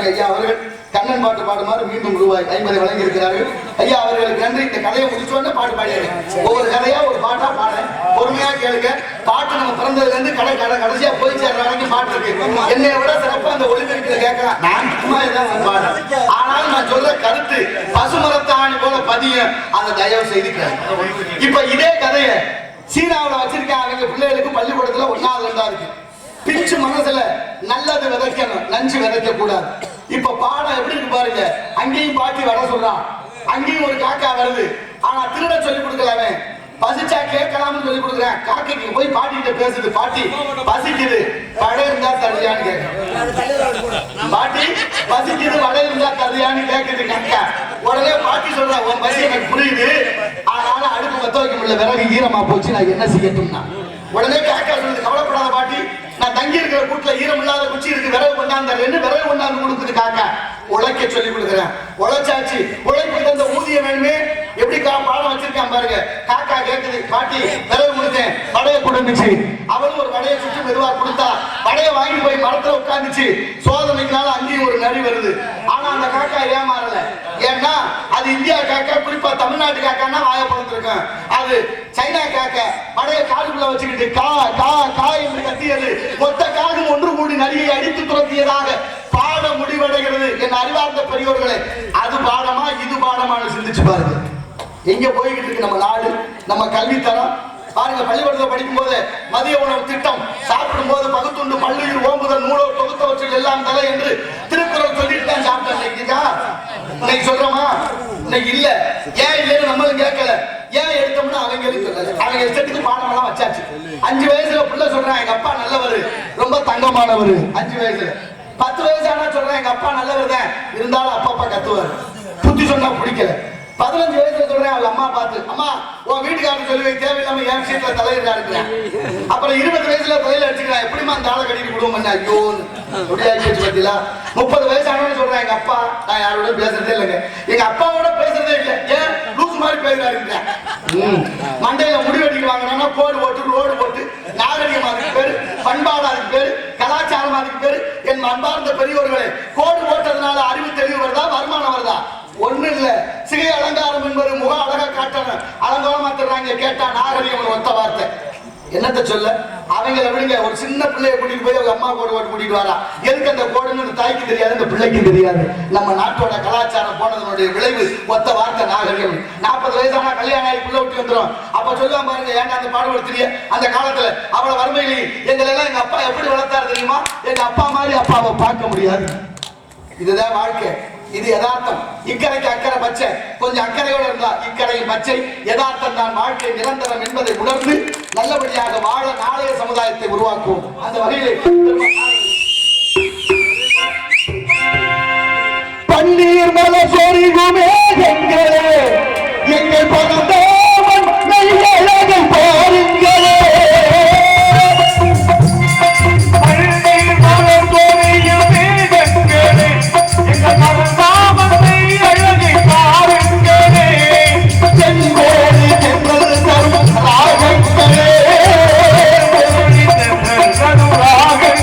ஐயா அவர்கள் கண்ணன் பாட்டு பாடுமாறு மீண்டும் ரூபாய் 50 வழங்கி இருக்கிறார்கள். ஐயா அவர்களுக்கு நன்றி. இந்த கதையை முடிச்சோன்னு பாட்டு பாடியாங்க. ஒவ்வொரு கதையா ஒரு பாட்டா பாட பொறுமையா கேளுங்க. பாட்டு நம்ம பிறந்ததுல இருந்து கடைசியா போய் சேர்ற வரைக்கும் பாட்டு இருக்கு. என்னை விட சிறப்பா அந்த ஒளிபெருக்கில கேட்கலாம். நான் சும்மா இதான் பாடு. ஆனாலும் நான் சொல்ற கருத்து பசுமரத்தாணி போல பதிய, அதை தயவு செய்து கேளுங்க. இப்ப இதே கதையை சீனாவில் வச்சிருக்காங்க. அவங்க பிள்ளைகளுக்கு பள்ளிக்கூடத்துல 1வது 2வது பிச்சு மனசுல நல்லது விதைக்கணும், நஞ்சு விதைக்க கூடாது. இப்ப பாடம் எப்படி இருக்கு பாருங்க. அங்கேயும் பாட்டி வர சொல்றான், அங்கேயும் ஒரு காக்கா வருது. ஆனா திருட சொல்லி கொடுக்கலாமே, பசிச்சா கேட்கலாம்னு சொல்லி கொடுக்குறேன். காக்கைக்கு போய் பாட்டிகிட்ட பேசுது, பாட்டி பசிக்குது வடை இருந்தா தருவியான்னு கேட்க. பாட்டி பசிக்குது வடை இருந்தா தருவியான்னு கேட்குது காக்கா. உடனே பாட்டி சொல்றா, உன் பசி எனக்கு புரியுது, ஆனாலும் அடுப்பு பத்த வைக்க முடியல, விறகு ஈரமா போச்சு, நான் என்ன செய்யட்டும்னா. உடனே காக்கா சொல்லுது, கவலைப்படாத பாட்டி, நான் தங்கி இருக்கிற கூட்டுல ஈரம் இல்லாத குச்சி இருக்கு, விறகு கொண்டாந்து விறகு கொண்டாந்து கொடுக்குது காக்கா. உழைக்க சொல்லி கொடுக்குறேன். உழைச்சாச்சு, உழைப்புக்கு அந்த ஊதியம் வேணுமே. எப்படி பாடம் வச்சிருக்கான் பாருங்க. காக்கா கேக்குது, பாட்டி விறகு கொடுத்தேன், வடையை கொடுந்துச்சு. அவளும் ஒரு வடையை சுற்றி மெதுவா கொடுத்தா. வடையை வாங்கி போய் மரத்துல உட்காந்துச்சு. சோதனைக்குனால அங்கேயும் ஒரு நரி வருது. ஆனா அந்த காக்கா ஏமாறல. ஏன்னா அது இந்தியா காக்கா, குறிப்பா தமிழ்நாட்டு காக்கான்னா வாய பழந்திருக்கேன். அது சைனா காக்கா வடையை காதுக்குள்ள வச்சுக்கிட்டு கா கா கா என்று கத்தியது. மொத்த காகம் ஒன்று கூடி நரியை அடித்து துரத்தியதாக பாடம் முடிவடைகிறது. என் அறிவார்ந்த பெரியோர்களே, அது பாடமா இது பாடமானு சிந்திச்சு பாருங்க. எங்க போய்கிட்டு இருக்கு நம்ம நாடு, நம்ம கல்வித்தரம் பாருங்க. பள்ளிக்கூடத்தில் படிக்கும் போது மதிய உணவு திட்டம், சாப்பிடும் போது பகுத்துண்டு பள்ளியில் ஓம்புதல் நூலோர் தொகுத்தவற்றில் எல்லாம் தலை என்று திருக்குறள் சொல்லிட்டு தான் சாப்பிட்டேன். இன்னைக்கு சொல்றோமா? இன்னைக்கு இல்ல. ஏன் இல்லைன்னு நம்மளும் கேட்கல. ஏன் எடுத்தோம்னா அவங்க சொல்லல. அவங்க இஷ்டத்துக்கு பாடம் எல்லாம் வச்சாச்சு. 5 வயசுல புள்ள சொல்றான், எங்க அப்பா நல்லவர், ரொம்ப தங்கமானவர். 5 வயசுல 10 வயசு ஆனா சொல்றேன், எங்க அப்பா நல்லவர் தான், இருந்தாலும் அப்பா கத்துவார், புத்தி சொன்னா பிடிக்கல. 15 வயசுல சொல்றேன், அவள் அம்மா பார்த்து, அம்மா உன் வீட்டுக்காரன் சொல்லி வை, தேவையில்லாம என் விஷயத்துல தலையிடா இருக்கிறேன். அப்புறம் 20 வயசுல தலையில அடிச்சுக்கிறேன், எப்படிமா அந்த ஆளை கட்டிட்டு விடுவோம், ஐயோ முடியாச்சு பத்தியா. 30 வயசு ஆனவன்னு சொல்றேன், எங்க அப்பா நான் யாரோட பேசுறதே இல்லைங்க, எங்க அப்பாவோட பேசுறதே இல்லை, ஏன் லூஸ் மாதிரி பேசுறாரு. மண்டையில முடி வெட்டிட்டு வாங்கினா கோடு போட்டு ரோடு போட்டு நாகரிகம் அதுக்கு பேரு, பண்பாடு அதுக்கு பேரு, கலாச்சாரம் அதுக்கு பேரு. என் அன்பார்ந்த பெரியோர்களே, கோடு போட்டதுனால அறிவு தெளிவு வருதா, வருமானம் வருதா? ஒண்ணு இல்ல. சிகை அலங்காரம் என்பது முக அழகா காட்டணும், அலங்காரமா தர்றாங்க. கேட்டா நாகரிகம் ஒத்த வார்த்தை. என்னத்த சொல்ல? அவங்கள விடுங்க. ஒரு சின்ன பிள்ளைய கூட்டிட்டு போய் அவங்க அம்மா கோடு போட்டு கூட்டிட்டு வரா. எதுக்கு அந்த கோடுன்னு தாய்க்கு தெரியாது, இந்த பிள்ளைக்கு தெரியாது. நம்ம நாட்டோட கலாச்சாரம் போனதனுடைய விளைவு ஒத்த வார்த்தை நாகரிகம். 40 வயசானா கல்யாணம் ஆகி பிள்ளை விட்டு வந்துடும். அப்ப சொல்லுவாங்க பாருங்க, ஏன்டா அந்த பாடுபடுத்துறிய? அந்த காலத்துல அவளை வறுமையிலே எங்களை எல்லாம் எங்க அப்பா எப்படி வளர்த்தாரு தெரியுமா? எங்க அப்பா மாதிரி அப்பாவை பார்க்க முடியாது. இதுதான் வாழ்க்கை, இது யதார்த்தம். இக்கரைக்கு அக்கறை பச்சை, கொஞ்சம் அக்கறையோடு இருந்தா இக்கரையும் பச்சை. யதார்த்தம் தான் வாழ்க்கை நிரந்தரம் என்பதை உணர்ந்து நல்லபடியாக வாழ நாளைய சமுதாயத்தை உருவாக்குவோம். அந்த வகையிலே பன்னீர் மல சொரிகுமே எங்களே, எங்கள் பணந்தோமன் நெய்யழகை பாருங்களே. பன்னீர் மல சொரியுமே எங்களே, எங்கள் பணந்தாமன் நெய்யழகை பாருங்களே. செங்கோடி செங்கல் தரும் ராகங்களே, செங்கோடி செங்கல் தரும் ராகங்களே.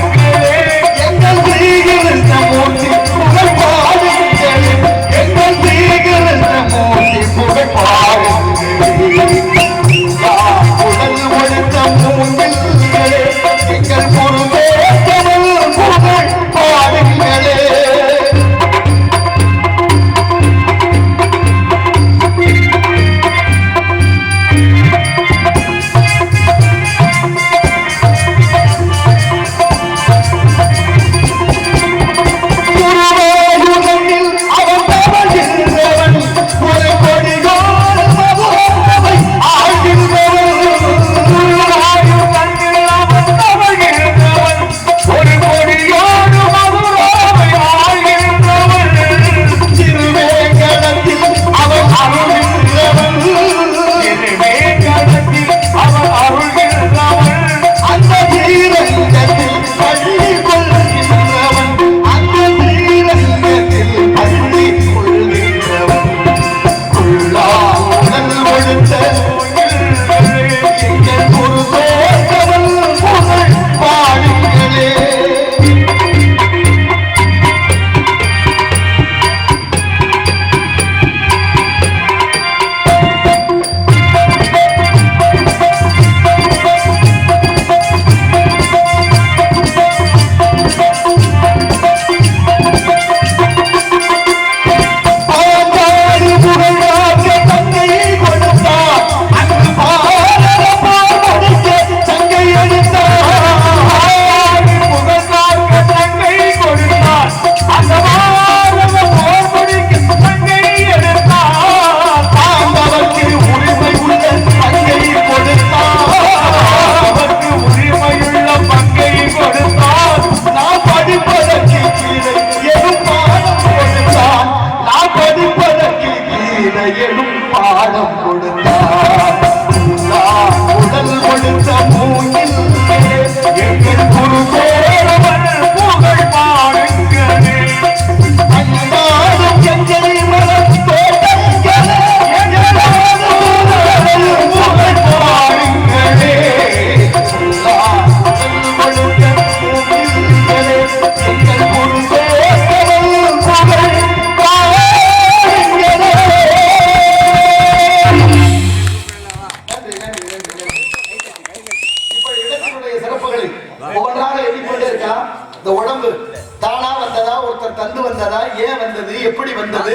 ஏன் வந்தது, எப்படி வந்தது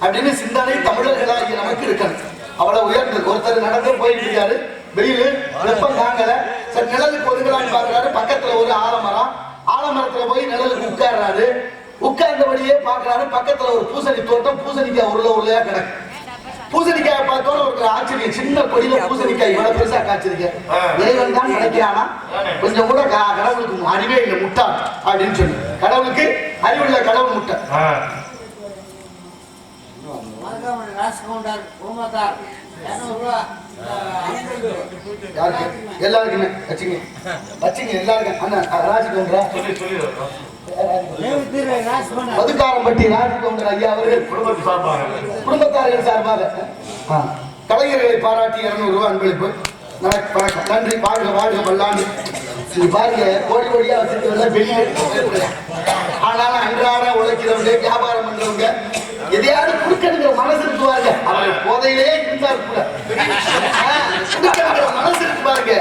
அப்படின்னு சிந்தனை தமிழர்களாகிய நமக்கு இருக்கணும். அவ்வளவு உயர்ந்தது. ஒருத்தர் நடந்து போயிட்டு இருக்காரு, வெயில் வெப்பம் தாங்கல, சரி நிழலுக்கு ஒதுங்கலான்னு பாக்குறாரு. பக்கத்துல ஒரு ஆலமரம், ஆலமரத்துல போய் நிழலுக்கு உட்கார்றாரு. உட்கார்ந்தபடியே பாக்குறாரு, பக்கத்துல ஒரு பூசணி தோட்டம், பூசணிக்காய் உருளையா கிடக்கு. பூசணிக்காய் பார்த்தோன்னு ஒரு ஆச்சரியம், சின்ன கொடியில பூசணிக்காய் இவ்வளவு பெருசா காய்ச்சிருக்கேன், இறைவன் தான் நினைக்கிறானா, கொஞ்சம் கூட கடவுளுக்கு அறிவே இல்லை, முட்டா அப்படின்னு சொல்லி. கடவுளுக்கு அறிவுள்ள கடவுள் முட்டை. எல்லாருக்குமே வச்சுங்க வச்சுங்க எல்லாருக்கும். அண்ணா ராஜகவுண்டரா, மதுக்காரம்பட்டி ராஜகவுண்டர் ஐயா அவர்கள் குடும்பத்தார்கள் சார்பாக கலைஞர்களை பாராட்டி 200 ரூபாய் அன்பளிப்பு. நன்றி. வாழ்க வாழ்க பல்லாண்டு. நீ பாருங்க, கோடி கோடியா வச்சிருக்கிறவங்க வெளியே, ஆனாலும் அன்றாட உழைக்கிறவங்க, வியாபாரம் பண்றவங்க எதையாவது கொடுக்கணுங்கிற மனசு இருக்கு பாருங்க. அவர் போதையிலே இருந்தாரு கூட, கொடுக்கணுங்கிற மனசு இருக்கு பாருங்க.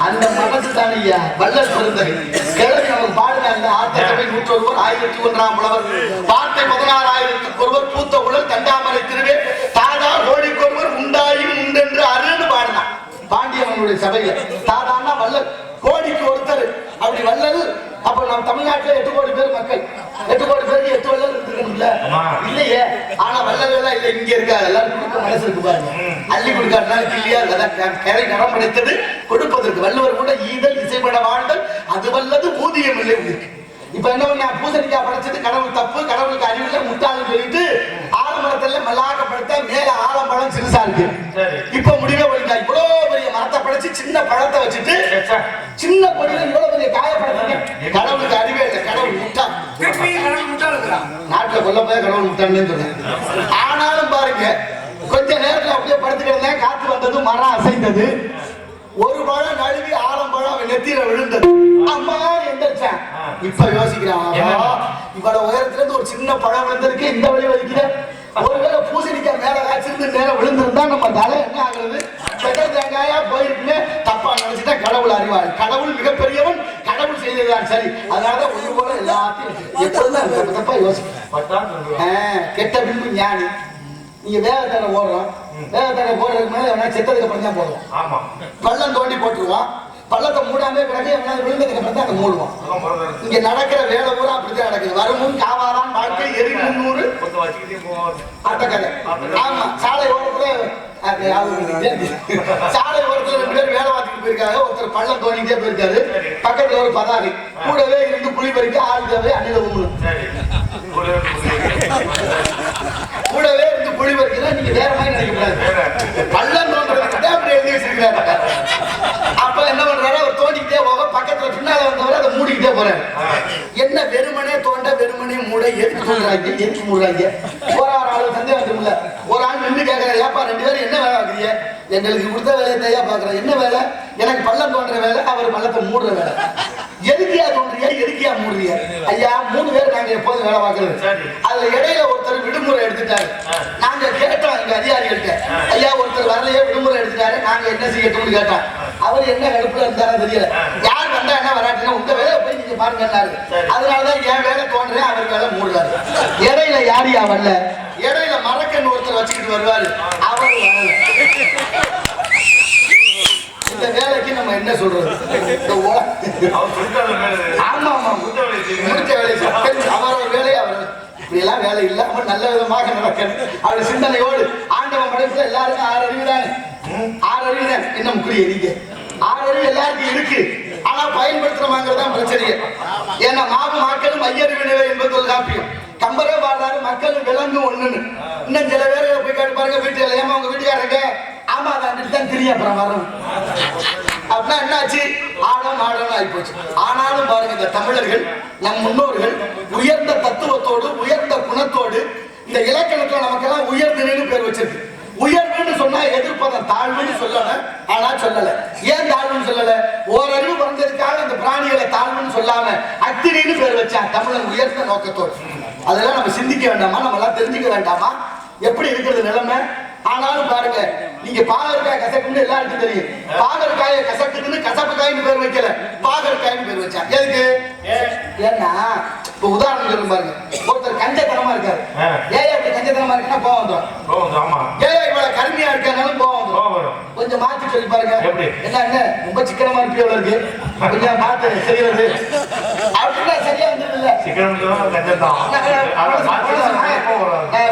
அந்த மனசு தான் ஐயா வள்ளல் பெருந்தகை. கிழமை நமக்கு பாடுனாங்க. ஆத்தகவை 101 1001 புலவர், வார்த்தை 16,000 ஒருவர், பூத்த உடல் தண்டாமரை திருவே தாதா கோடிக்கொருவர் உண்டாயும் உண்டென்று அருன்னு பாடினான் பாண்டியவனுடைய சபையில. தாதான்னா வள்ளல், கோடிக்கு ஒருத்தர். அப்படி வள்ளல். அப்ப நம்ம தமிழ்நாட்டுல 8 கோடி பேர் மக்கள், 8 கோடி பேருக்கு 8 வள்ளல் இருக்கணும்ல, இல்லையே. ஆனா வள்ளல் எல்லாம் இல்ல, இங்க இருக்கா. எல்லாரும் கொடுக்க மனசு இருக்கு பாருங்க. அள்ளி கொடுக்காட்டினாலும் கிளியா கரை கரம் படைத்தது கொடுப்பதற்கு. வள்ளுவர் கூட ஈதல் இசைப்பட வாழ்தல் அது வல்லது ஊதியம் இல்லை இருக்கு. இப்ப என்ன பண்ண, பூசணிக்காய் படைச்சது கடவுள் தப்பு, கடவுளுக்கு அறிவுல முட்டாளு சொல்லிட்டு ஆலமரத்துல மல்லாக்கப்படுத்த மேல ஆலம்பழம் சிறுசா இருக்கு. இப்ப முடிவே போயிட்டா, இவ்வளவு பெரிய மரத்தை படைச்சு சின்ன பழத்தை வச்சுட்டு சின்ன கொடியில இவ்வளவு பெரிய காயப்படுத்தாங்க. கடவுளுக்கு அறிவே இல்லை, கடவுள் முட்டா. நாட்டுல கொல்ல போய் கடவுள் முட்டான்னு சொல்றேன். ஆனாலும் பாருங்க, கொஞ்ச நேரத்துல அப்படியே படுத்து கிடந்தேன், காத்து வந்தது, மரம் அசைந்தது, ஒரு பழம் நழுவி ஆலம்பழம் நெத்தியில விழுந்தது. அம்மா எந்திரிச்சேன். இப்ப யோசிக்கிறான், இவ்வளவு உயரத்துல இருந்து ஒரு சின்ன பழம் விழுந்திருக்கு, இந்த வழி வலிக்குது. ஒருவேளை பூசணிக்காய் மேல காய்ச்சிருந்து நேரம் விழுந்திருந்தா நம்ம தலை என்ன ஆகுறது, தேங்காயா போயிருக்குமே தப்பா நினைச்சுட்டா கடவுள் அறிவாள். கடவுள் மிகப்பெரியவன், கடவுள் செய்ததுதான் சரி. அதனாலதான் ஒன்று போல எல்லாத்தையும் எப்பொழுதும் தப்பா யோசிக்கிறேன். கெட்ட பின்பு ஞானி. நீங்க வேகத்தடை ஓடுறோம், வேகத்தடை போடுறதுக்கு மேல எவனா செத்ததுக்கு அப்புறம் தான் போடுவோம். பள்ளம் தோண்டி போட்டுருவான், பள்ளத்தை மூடாமே கிடக்கு, எவனா விழுந்ததுக்கு அப்புறம் தான் அதை மூடுவான். இங்க நடக்கிற வேலை பூரா அப்படித்தான் நடக்குது. வருமுன் காவாதான் வாழ்க்கை எரி 300 ஆட்டக்கதை. ஆமா, சாலை ஓரத்துல சாலை ஓரத்துல 2 பேர் வேலை பார்த்துட்டு போயிருக்காங்க. ஒருத்தர் பள்ளம் தோண்டிட்டே போயிருக்காரு, பக்கத்துல ஒரு பதாகை, கூடவே இருந்து புளி பறிக்க ஆள் தேவை அணில உண்ணும். கூடவே இருந்து புளி பறிக்கலாம். நீங்க வேற மாதிரி நினைக்கக்கூடாது, பள்ளம் தோன்றதுக்கு அப்படி எழுதி வச்சிருக்கிறாரு. அப்ப என்ன பண்றாரு, அவர் தோண்டிக்கிட்டே போக பக்கத்துல பின்னால வந்தவரை அதை மூடிக்கிட்டே போறாரு. என்ன வெறுமனே தோண்ட வெறுமனே மூட எதுக்கு தோன்றாங்க, எதுக்கு மூடுறாங்க? போறாரு ஆளு சந்தேகம் இல்ல. ஒரு ஆள் நின்று கேட்கறாரு, ஏப்பா 2 பேரும் என்ன வேலை ஆகுறீங்க? எங்களுக்கு கொடுத்த வேலையை தையா பாக்குறேன். என்ன வேலை? எனக்கு பள்ளம் தோன்ற வேலை, அவர் பள்ளத்தை மூடுற வேலை. எதுக்கியா தோன்றியா, எதுக்கியா மூடுறியா? ஐயா 3 பேர் நாங்க எப்போதும் வேலை பார்க்கறது. அதுல இடையில ஒருத்தர் விடுமுறை எடுத்துட்டாரு. நாங்க கேட்டோம் எங்க அதிகாரிகள்கிட்ட, ஐயா ஒருத்தர் வரலையே விடுமுறை எடுத்துட்டாரு, நாங்க என்ன செய்யட்டும்னு கேட்டோம். அவர் என்ன கடுப்புல இருந்தாலும் தெரியல. யார் வந்தா என்ன வராட்டினா உங்க வேலையை போய் நீங்க பாருங்கன்னாரு. அதனாலதான் என் வேலை தோன்றேன், அவர் வேலை மூடுறாரு. இடையில யாரியா வரல, இடையில மரக்கன் ஒருத்தர் வச்சுக்கிட்டு வருவாரு, அவர் வரல. இந்த வேலைக்கு நம்ம என்ன சொல்றது? ஆமா ஆமா, முடிச்ச வேலை அவர் வேலையை அவர் இப்படி எல்லாம் வேலை இல்லாம நல்ல விதமாக நடக்கணும். அவர் சிந்தனையோடு ஆண்டவன் படைப்புல எல்லாருக்கும் 6 அறிவு தானே, 6 அறிவு தான். என்ன முக்கிய நீங்க 6 அறிவு எல்லாருக்கும் இருக்கு, ஆனா பயன்படுத்துறமாங்கிறதான் பிரச்சனையே. ஏன்னா மக்களும் ஐயறிவினவே என்பது ஒரு காப்பியம். கம்பரே பாடுறாரு, மக்களும் விலங்கும் ஒண்ணுன்னு. இன்னும் சில பேரை போய் கேட்டு பாருங்க, வீட்டுல ஏமா உங்க வீட்டுக்காரங்க, ஆமா அதான் தான் தெரியும், அப்புறம் வரும் அப்படின்னா என்னாச்சு, ஆழம் ஆழம் ஆகி போச்சு. ஆனாலும் பாருங்க, இந்த தமிழர்கள் நம் முன்னோர்கள் உயர்ந்த தத்துவத்தோடு உயர்ந்த குணத்தோடு இந்த இலக்கணத்துல நமக்கெல்லாம் உயர்ந்தன்னு பேர் வச்சிருக்கு. உயர்வுன்னு சொன்னா எதிர்ப்பதம், தாழ்வுன்னு சொல்லல. ஆனா சொல்லல, ஏன் தாழ்வுன்னு சொல்லல? ஓரறிவு வந்ததுக்காக அந்த பிராணிகளை தாழ்வுன்னு சொல்லாம அக்திரின்னு பேர் வச்சா தமிழன் உயர்ந்த நோக்கத்தோடு. அதெல்லாம் நம்ம சிந்திக்க வேண்டாமா, நம்ம எல்லாம் தெரிஞ்சுக்க வேண்டாமா எப்படி இருக்கிறது நிலைமை? ஆனாலும் பாருங்க, நீங்க பாகற்காய் கசக்குன்னு எல்லாருக்கும் தெரியும். பாகற்காயை கசக்குதுன்னு கசப்பு காயின்னு பேர் வைக்கல, பாகற்காயின்னு பேர் வச்சா. எதுக்கு? ஏன்னா இப்ப உதாரணம் சொல்லும் பாருங்க, ஒருத்தர் கஞ்சத்தனமா இருக்காரு. ஏன் அப்படி கஞ்சத்தனமா இருக்குன்னா கோவம் வந்துடும். ஆமா. ஏன் இவ்வளவு கருமையா இருக்கானாலும் கோவம் வரும். கொஞ்சம் மாத்தி சொல்லி பாருங்க. என்ன ரொம்ப சிக்கனமா இருப்பியோ இருக்கு, கொஞ்சம் மாத்து செய்யறது அப்படின்னா சரியா வந்துருது.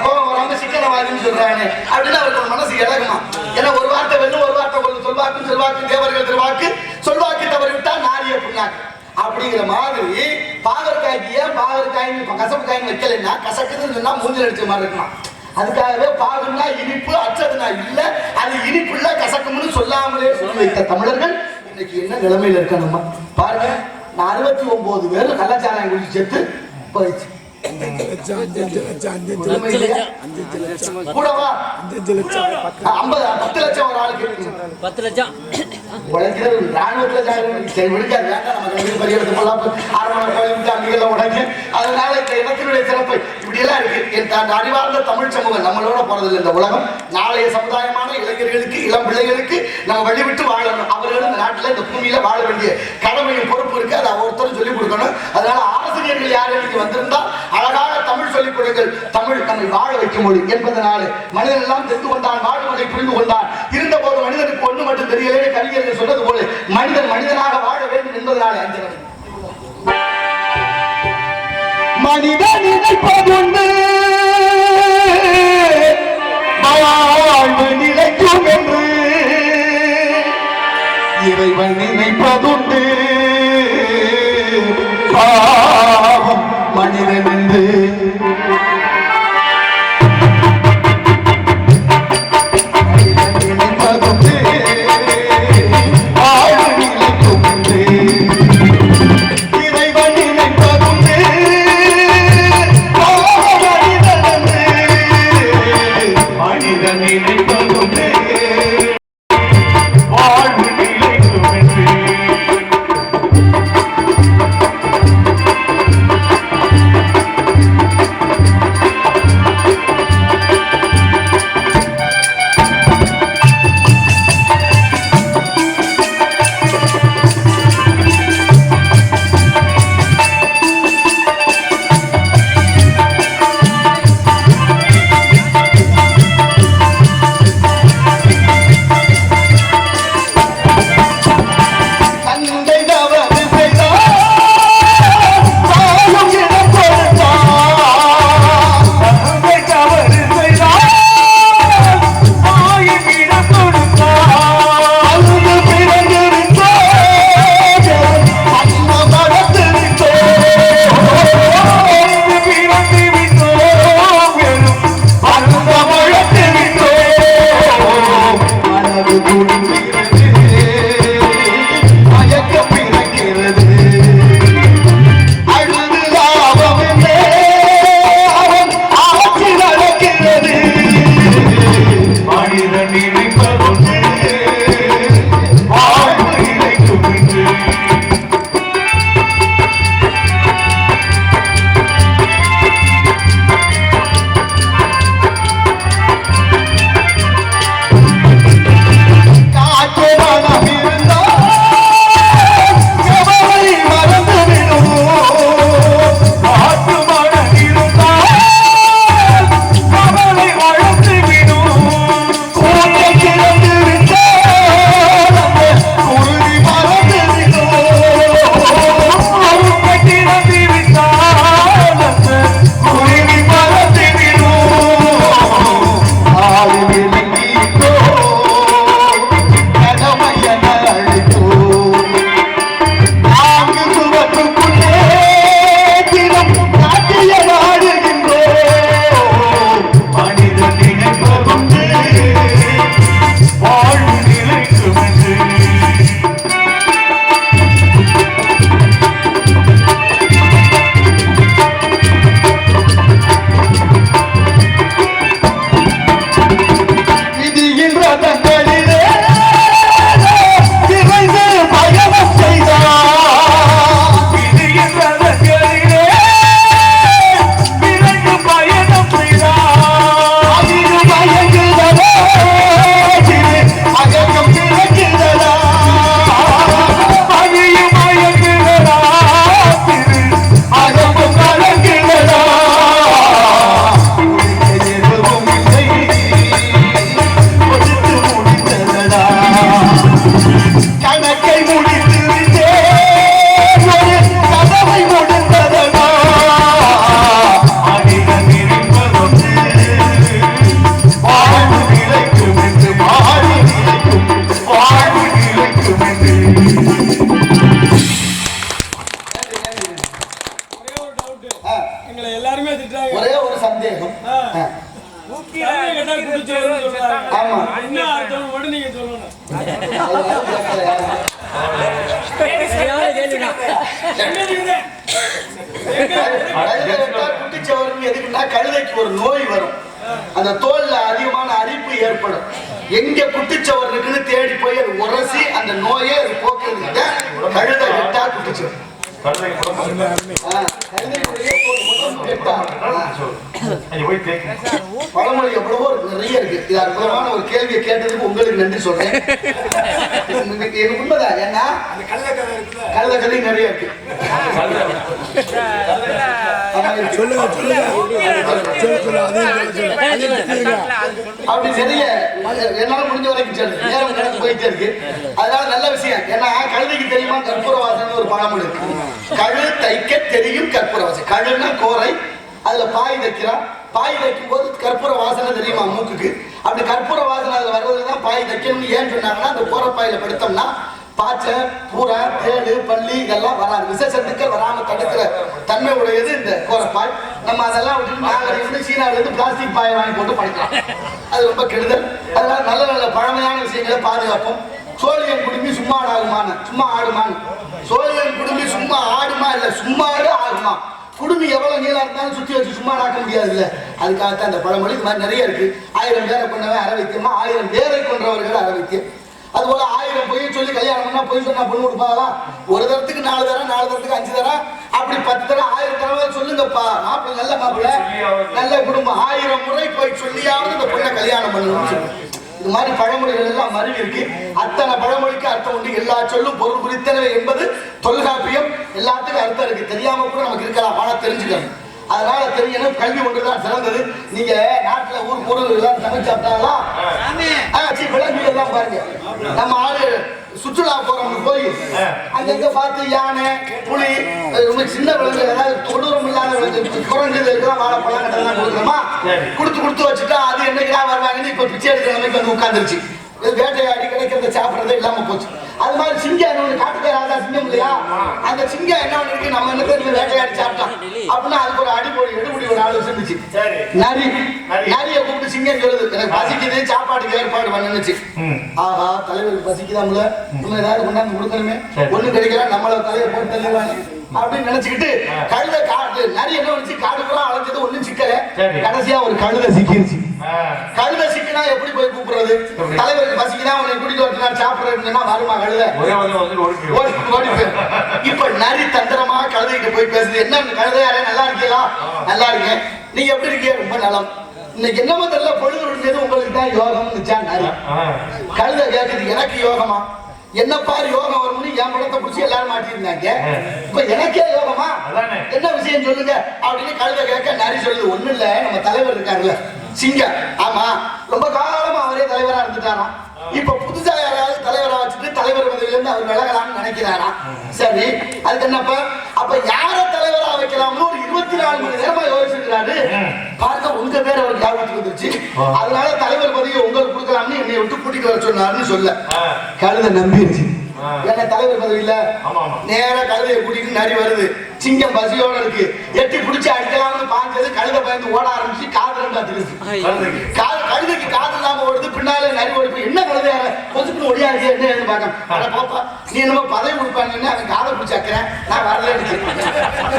கோவம் வராம சிக்கனவாதின்னு சொல்றாங்க அப்படின்னா அவருக்கு ஒரு மனசு இழகுமா. ஏன்னா ஒரு வார்த்தை வெல்லும், ஒரு வார்த்தை கொள்ளும். சொல்வாக்கு செல்வாக்கு தேவர்கள் திருவாக்கு, சொல்வாக்கு தவறி விட்டா நாரிய புண்ணாக்கு அப்படிங்கிற மாதிரி பாகற்காய்க்கு ஏன் பாகற்காய்னு கசப்பு காய்னு வைக்கலைன்னா கசக்குதுன்னு சொன்னா மூஞ்சில் அடிச்ச மாதிரி இருக்கலாம். அதுக்காகவே பாகுன்னா இனிப்பு, அச்சதுனா இல்ல அது இனிப்பு இல்ல கசக்கும்னு சொல்லாமலே சொல்லி வைத்த தமிழர்கள் இன்னைக்கு என்ன நிலைமையில இருக்க நம்ம பாருங்க. நான் 69 பேர் கள்ளச்சாராயம் குடிச்சு செத்து போயிடுச்சு. கூடவா 10 லட்சம் ஒரு ஆளுக்கு 10 லட்சம் உழைக்கிறது ராணுவத்துல சரி விடுக்காது. உடைச்சு அதனால இந்த இனத்தினுடைய சிறப்பு இப்படி எல்லாம் இருக்கு. என் அறிவார்ந்த தமிழ் சமூகம் நம்மளோட போறதில்லை. இந்த உலகம் நாளைய சமுதாயமான இளைஞர்களுக்கு, இளம் பிள்ளைகளுக்கு நம்ம வழிவிட்டு வாழணும். அவர்கள் இந்த நாட்டில் இந்த பூமியில வாழ வேண்டிய கடமையும் பொறுப்பு இருக்கு. அதை ஒருத்தரும் சொல்லிக் கொடுக்கணும். அதனால ஆசிரியர்கள் யாரும் இன்னைக்கு வந்திருந்தா அழகாக தமிழ் சொல்லிக் கொடுங்கள். தமிழ் நம்மை வாழ வைக்க முடியும் என்பதனால மனிதன் எல்லாம் தெரிந்து கொண்டான், வாழ்வதை புரிந்து கொண்டான். இருந்த போது மனிதனுக்கு ஒண்ணு மட்டும் தெரியலே. கவிஞர்கள் சொன்னது போல மனிதன் மனிதனாக வாழ வேண்டும் என்பதனால மனிதன் நினைப்பதுண்டு வாழ்வு நிலைக்கும் என்று இறைவன் நினைப்பதுண்டு பாவம் மனிதன் என்று. குட்டிச்சவருக்கு எதுக்குன்னா கழுதைக்கு ஒரு நோய் வரும், அந்த தோல்ல அதிகமான அரிப்பு ஏற்படும். எங்க குட்டிச்சவர் இருக்குன்னு தேடி போய் அது உரசி அந்த நோயை அது போக்குறது கழுதை வெட்டா குட்டிச்சவர். பழமொழி எவ்வளவோ நிறைய இருக்கு. இது அற்புதமான ஒரு கேள்வியை கேட்டதுக்கு உங்களுக்கு நன்றி சொல்றேன். எனக்கு உண்மைதான், ஏன்னா கழுத கதை நிறைய இருக்கு. அப்படி நிறைய என்னால முடிஞ்ச வரைக்கும் சொல்லு, நேரம் கணக்கு போயிட்டே இருக்கு. அதனால நல்ல விஷயம். ஏன்னா கழுதைக்கு தெரியுமா கற்பூர வாசனை ஒரு பழமொழி இருக்கு. கழு தைக்க தெரியும் கற்பூர வாசனை. கழுன்னா கோரை, அதுல பாய் தைக்கிறான். பாய் தைக்கும் போது கற்பூர வாசனை தெரியுமா மூக்குக்கு. அப்படி கற்பூர வாசனை அதுல வர்றதுதான் பாய் தைக்கணும்னு ஏன் சொன்னாங்கன்னா, அந்த கோரப்பாயில படுத்தோம்னா பாச்சை, பூரா, தேடு, பள்ளி இதெல்லாம் வராது, விசேஷத்துக்கள் வராம தடுக்கிற தன்மை உடையது இந்த கோரப்பாய். நம்ம அதெல்லாம் விட்டு நாங்கள் சீனாவில இருந்து பிளாஸ்டிக் பாயை வாங்கி போட்டு படுக்கலாம். அது ரொம்ப கெடுதல். அதனால நல்ல நல்ல பழமையான விஷயங்களை பாதுகாப்போம். சோழியன் குடும்பி சும்மா ஆகுமான்னு, சும்மா ஆடுமான்னு. சோழியன் குடும்பி சும்மா ஆடுமா இல்ல, சும்மா ஆகுமா. குடும்பி எவ்வளவு நீளம் இருந்தாலும் சுத்தி வச்சு சும்மா ஆக்க முடியாது இல்ல. அதுக்காகத்தான் அந்த பழமொழி. இது மாதிரி நிறைய இருக்கு. 1000 பேரை கொண்டவன் அறவைத்தியமா, 1000 பேரை கொன்றவர்கள் அறவைத்தியம். அதுபோல 1000 பொய் சொல்லி கல்யாணம் பண்ணா பொய் சொன்னா பொண்ணு கொடுப்பாங்களா? ஒரு தரத்துக்கு 4 தரம், 4 தரத்துக்கு 5 தரம், அப்படி 10 தரம் 1000 தடவை சொல்லுங்கப்பா. மாப்பிள்ளை நல்ல மாப்பிள்ளை, நல்ல குடும்பம், 1000 முறை போய் சொல்லியாவது இந்த பொண்ணை கல்யாணம் பண்ணணும்னு சொல்லுங்க. இது மாதிரி பழமொழிகள் எல்லாம் மருவி இருக்கு. அத்தனை பழமொழிக்கு அர்த்தம் உண்டு. எல்லா சொல்லும் பொருள் குறித்தனவே என்பது தொல்காப்பியம். எல்லாத்துக்கும் அர்த்தம் இருக்கு. தெரியாம கூட நமக்கு இருக்கலாம், ஆனால் தெரிஞ்சுக்கணும். அதனால தெரியணும். கல்வி ஒன்றுதான் சிறந்தது. நீங்க நாட்டுல ஊர் பொருள் எல்லாம் சமைச்சு சாப்பிட்டாங்களா? விலங்கு எல்லாம் பாருங்க. நம்ம ஆளு சுற்றுலா போறவங்க போய் அங்கங்க பார்த்து யானை, புலி, சின்ன விலங்கு, ஏதாவது கொடூரம் இல்லாத விலங்கு, குரங்கு இதெல்லாம் வாழைப்பழம் கட்டெல்லாம் கொடுக்குறோமா? கொடுத்து வச்சுட்டா அது என்னைக்கா வருவாங்கன்னு இப்ப பிச்சை எடுக்கிற நிலைமைக்கு வந்து உட்காந்துருச்சு. வேட்டையாடி கிடைக்கிறத சாப்பிடறதே இல்லாம போச்சு. அது மாதிரி சிங்கம் காட்டுக்கு ராஜா சிங்கம் இல்லையா? அந்த சிங்கம் என்ன பண்ணிருக்கு, நம்ம என்ன பேர் வேட்டையாடி சாப்பிட்டோம் அப்படின்னா அதுக்கு ஒரு அடிப்பொடி எடுபடி ஒரு ஆளு செஞ்சுச்சு. நரிய கூப்பிட்டு சிங்கம் சொல்லுது, எனக்கு பசிக்குது, சாப்பாட்டுக்கு ஏற்பாடு பண்ணுச்சு. ஆஹா, தலைவருக்கு பசிக்குதாம்ல, நம்ம ஏதாவது கொண்டாந்து கொடுக்கணுமே, ஒண்ணு கிடைக்கல, நம்மள தலையை போட்டு தள்ளிடுவாங்க அப்படின்னு நினைச்சுக்கிட்டு கழுத காடு நிறைய என்ன வந்துச்சு, காடு கூட அழைச்சது ஒண்ணும் சிக்கல. கடைசியா ஒரு கழுத சிக்கிருச்சு. கழுத சிக்கினா எப்படி போய் கூப்பிடுறது? தலைவருக்கு பசிக்குதா, உன்னை கூட்டிட்டு வரலாம் சாப்பிடுறதுன்னா வருமா கழுத? இப்ப நரி தந்திரமா கழுதைகிட்ட போய் பேசுது. என்ன கழுதையாரே, நல்லா இருக்கீங்களா? நல்லா இருக்கேன். நீங்க எப்படி இருக்கீங்க? ரொம்ப நலம். இன்னைக்கு என்னமோ தெரியல, பொழுது விடுறது உங்களுக்கு தான் யோகம் நரி. கழுத கேட்குது, எனக்கு யோகமா? என்ன பாரு யோகம் வரும்னு என் படத்தை பிடிச்சி எல்லாரும் மாட்டிருந்தாங்க. இப்ப எனக்கே யோகமா? என்ன விஷயம் சொல்லுங்க அப்படின்னு கழுத கேட்க நரி சொல்லுது, ஒண்ணு இல்ல, நம்ம தலைவர் இருக்காருல்ல சிங்கம், ஆமா ரொம்ப காலமா அவரே தலைவரா இருந்துட்டாராம். இப்ப புதுசா யாராவது தலைவரா வச்சுட்டு தலைவர் பதவியில இருந்து அவர் விலகலாம்னு நினைக்கிறாராம். சரி, அதுக்கு என்னப்ப அப்ப யார தலைவரா வைக்கலாம்னு ஒரு 24 மணி நேரமா யோசிச்சிருக்காரு. பார்க்க உங்க பேர் அவருக்கு ஞாபகத்துக்கு வந்துருச்சு. அதனால தலைவர் பதவியை உங்களுக்கு கொடுக்கலாம்னு என்னை விட்டு கூட்டிட்டு வர சொன்னாருன்னு சொல்ல கழுத நம்பிருச்சு. என்ன தலைவர் பதவி இல்ல, நேரா கழுதையை கூட்டிட்டு நரி வருது. சிங்கம் பசியோட இருக்கு. எட்டி பிடிச்சி அடிக்கலாம்னு பாஞ்சது, கழுத பயந்து ஓட ஆரம்பிச்சு காது ரெண்டா திருச்சு. கழுதைக்கு காது இல்லாம ஓடுது. பின்னாலே நரி ஓடி போய் என்ன கழுதையார கொஞ்சம் ஒடியாது என்ன பாக்க பாப்பா, நீ என்னமோ பதவி கொடுப்பாங்கன்னு அவன் காதை பிடிச்சி அக்கிறேன், நான் வரல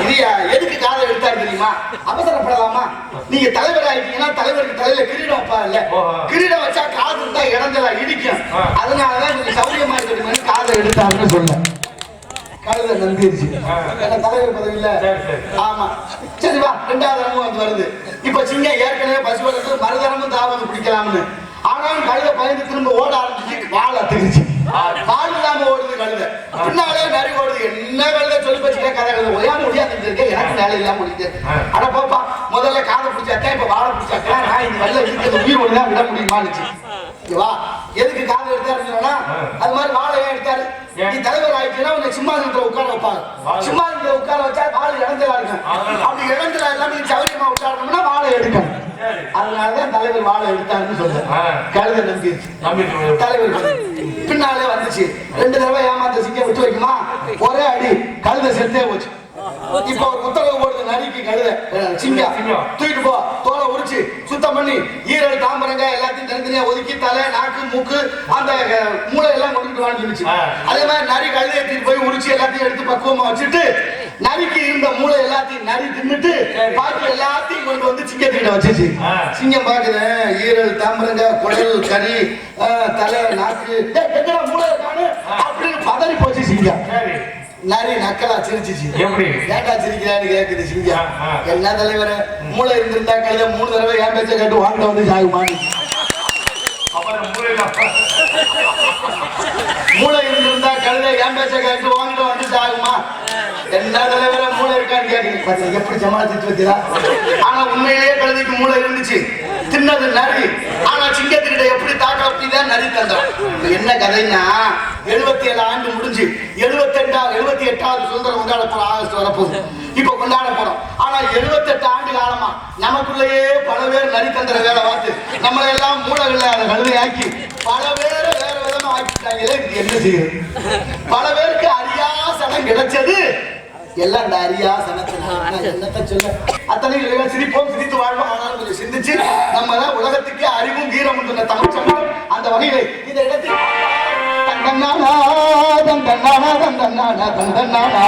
இல்லையா? எதுக்கு காதை எடுத்தாரு தெரியுமா? அவசரப்படலாமா? நீங்க தலைவர் ஆயிட்டீங்கன்னா தலைவருக்கு தலையில கிரீடம் வைப்பா இல்ல, கிரீடம் வச்சா காது இருந்தா இறந்தலா இடிக்கும். அதனாலதான் நீங்க சௌரியமா இருக்கணும் காதை எடுத்தாருன்னு சொல்ல கழுத நம்பிருச்சு. தலைவர் பதவி இல்ல, ஆமா சரி வா, 2வது தரமும் வந்து வருது. இப்ப சிங்கம் ஏற்கனவே பசு வளர்த்து மறுதரமும் தாவம் பிடிக்கலாம்னு, ஆனாலும் கழுத பயந்து திரும்ப ஓட ஆரம்பிச்சு வாழ தெரிஞ்சு கால் இல்லாம ஓடுது கழுத. பின்னாலே நரி ஓடுது. என்ன கழுத சொல்லி வச்சுக்க கதை கழுத ஒய்யாம முடியாது இருக்கேன், எனக்கு வேலை இல்லாம முடியுது. ஆனா போப்பா, முதல்ல காதை பிடிச்சாக்கா இப்ப வாழை பிடிச்சாக்கா, நான் இந்த வெள்ள இருக்கிறது உயிர் ஒண்ணுதான் விட முடியுமானுச்சு. வா, எதுக்கு காதை எடுத்தாருன்னா அது மாதிரி வாழை ஏன் எடுத்தாரு? நீ தலைவர் ஆயிடுச்சுன்னா உன்னை சிம்மாசனத்துல உட்கார வைப்பாங்க. சிம்மாசனத்துல உட்கார வச்சா வாழை இழந்தலா இருக்கும். அப்படி இழந்தலா இல்லாம நீ சௌரியமா உட்காரணும்னா வாழை எடுக்கணும். அதனாலதான் தலைவர் வாழை எடுத்தாருன்னு சொல்ல கழுத நம்பிடுச்சு. தலைவர் பின்னாலே வந்துச்சு. 2 தடவை ஏமாந்த சிங்கம் விட்டு வைக்குமா? ஒரே அடி கழுத செத்தே போச்சு. இப்ப ஒரு உத்தரவு போடுது நரிக்கு, கழுத சிங்கம் தூக்கிட்டு போ, தோலை உரிச்சு சுத்தம் பண்ணி ஈரல் தாம்பரங்க எல்லாத்தையும் தனித்தனியா ஒதுக்கி தலை, நாக்கு, மூக்கு, அந்த மூளை எல்லாம் கொண்டுட்டு வாங்கிடுச்சு. அதே மாதிரி நரி கழுதையை தூக்கிட்டு போய் உரிச்சு எல்லாத்தையும் எல்லாத்தையும் எடுத்து பக்குவமா வச்சுட்டு நரிக்கு இருந்த மூளை எல்லாத்தையும் நரி தின்னுட்டு பாக்கி எல்லாத்தையும் கொண்டு வந்து சிங்கத்திட்ட வச்சுச்சு. சிங்கம் பாக்குது ஈரல் தாம்பரங்க குடல் கறி தலை நாக்கு எங்கடா மூளை இருக்கானு அப்படின்னு பதறி போச்சு சிங்கம். நரி நக்கலா சிரிச்சிச்சு. ஏண்டா சிரிக்கிறான்னு கேக்குது சிங்கம். என்ன தலைவர மூளை இருந்திருந்தா கழுத 3 தடவை ஏன் பேச்ச கேட்டு வாங்கிட்டு வந்து சாகுமான்னு. மூளை இருந்திருந்தா கழுத ஏன் பேச்ச கேட்டு வாங்கிட்டு வந்து சாகுமா? என்ன தலைவர மூளை இருக்கான்னு கேக்குது. எப்படி சமாளிச்சு வச்சுதா? ஆனா உண்மையிலேயே கழுதைக்கு மூளை இருந்துச்சு. தின்னது நரி. ஆனா சிங்கத்திட்ட எப்படி தாக்க அப்படிதான் நரி தந்தோம். என்ன கதைன்னா 77 ஆண்டு முடிஞ்சு 78வது சுதந்திரம் கொண்டாட போறோம். ஆகஸ்ட் வரப்போகுது. இப்ப கொண்டாட போறோம். ஆனா 78 ஆண்டு காலமா நமக்குள்ளேயே பல பேர் நரி தந்திர வேலை பார்த்து நம்மளை எல்லாம் மூளைகளை அதை கழுதையாக்கி பல பேரை வேற விதமா ஆக்கிட்டாங்களே. என்ன செய்யுது? பல பேருக்கு அரியாசனம் கிடைச்சது. எல்லாம் இந்த அரியாசனத்தை என்னத்த சொல்ல அத்தனை சிரிப்போம் சிரித்து வாழ்வோம். ஆனாலும் கொஞ்சம் சிந்திச்சு நம்ம தான் உலகத்துக்கே அறிவும் வீரமும் சொன்ன தமிழ் சமூகம். அந்த வகையிலே இந்த இடத்தில் தந்தன்னானா தந்தன்னானா தந்தன்னானா தந்தன்னானா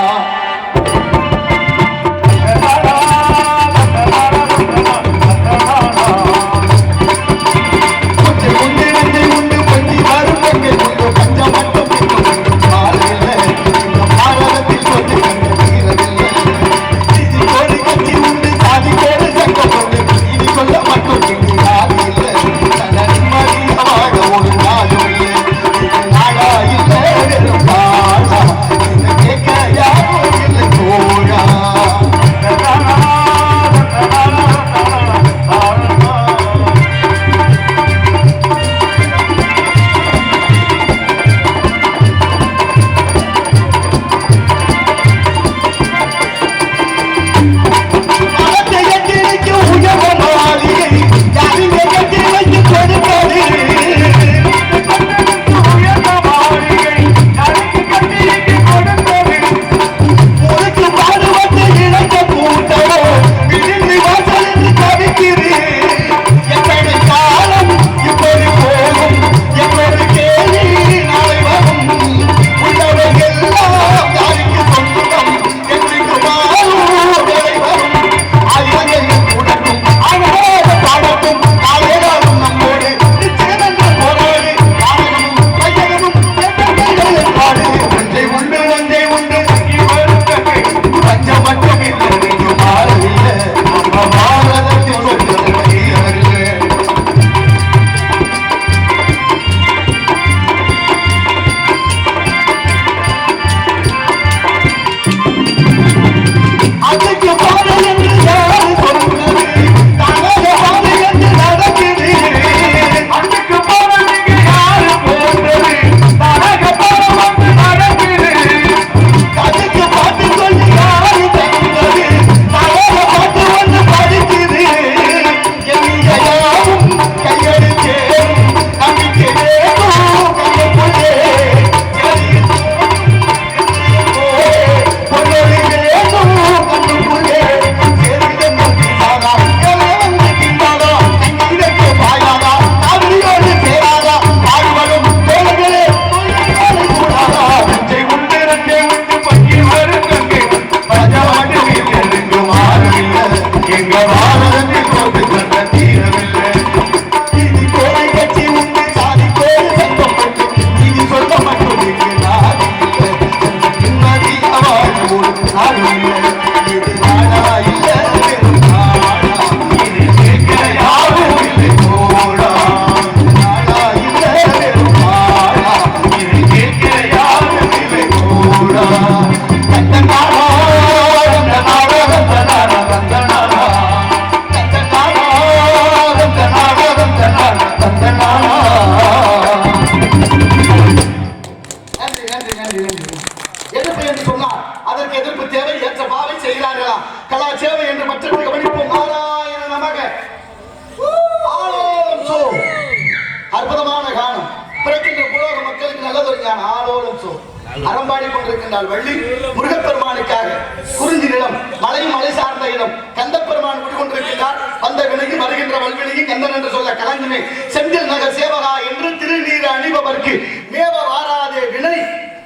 அறம்பாடி கொண்டிருக்கின்றாள் வள்ளி. முருகப்பெருமானுக்காக குறிஞ்சி நிலம் மலை மலை சார்ந்த இடம் கந்தப்பெருமான் குடிகொண்டிருக்கின்றார். வந்த வினையும் வருகின்ற வல்வினையும் கந்தன் என்று சொல்ல கலங்கினை செந்தில் நகர் சேவகா என்று திருநீர் அணிபவர்க்கு மேவ வாராதே வினை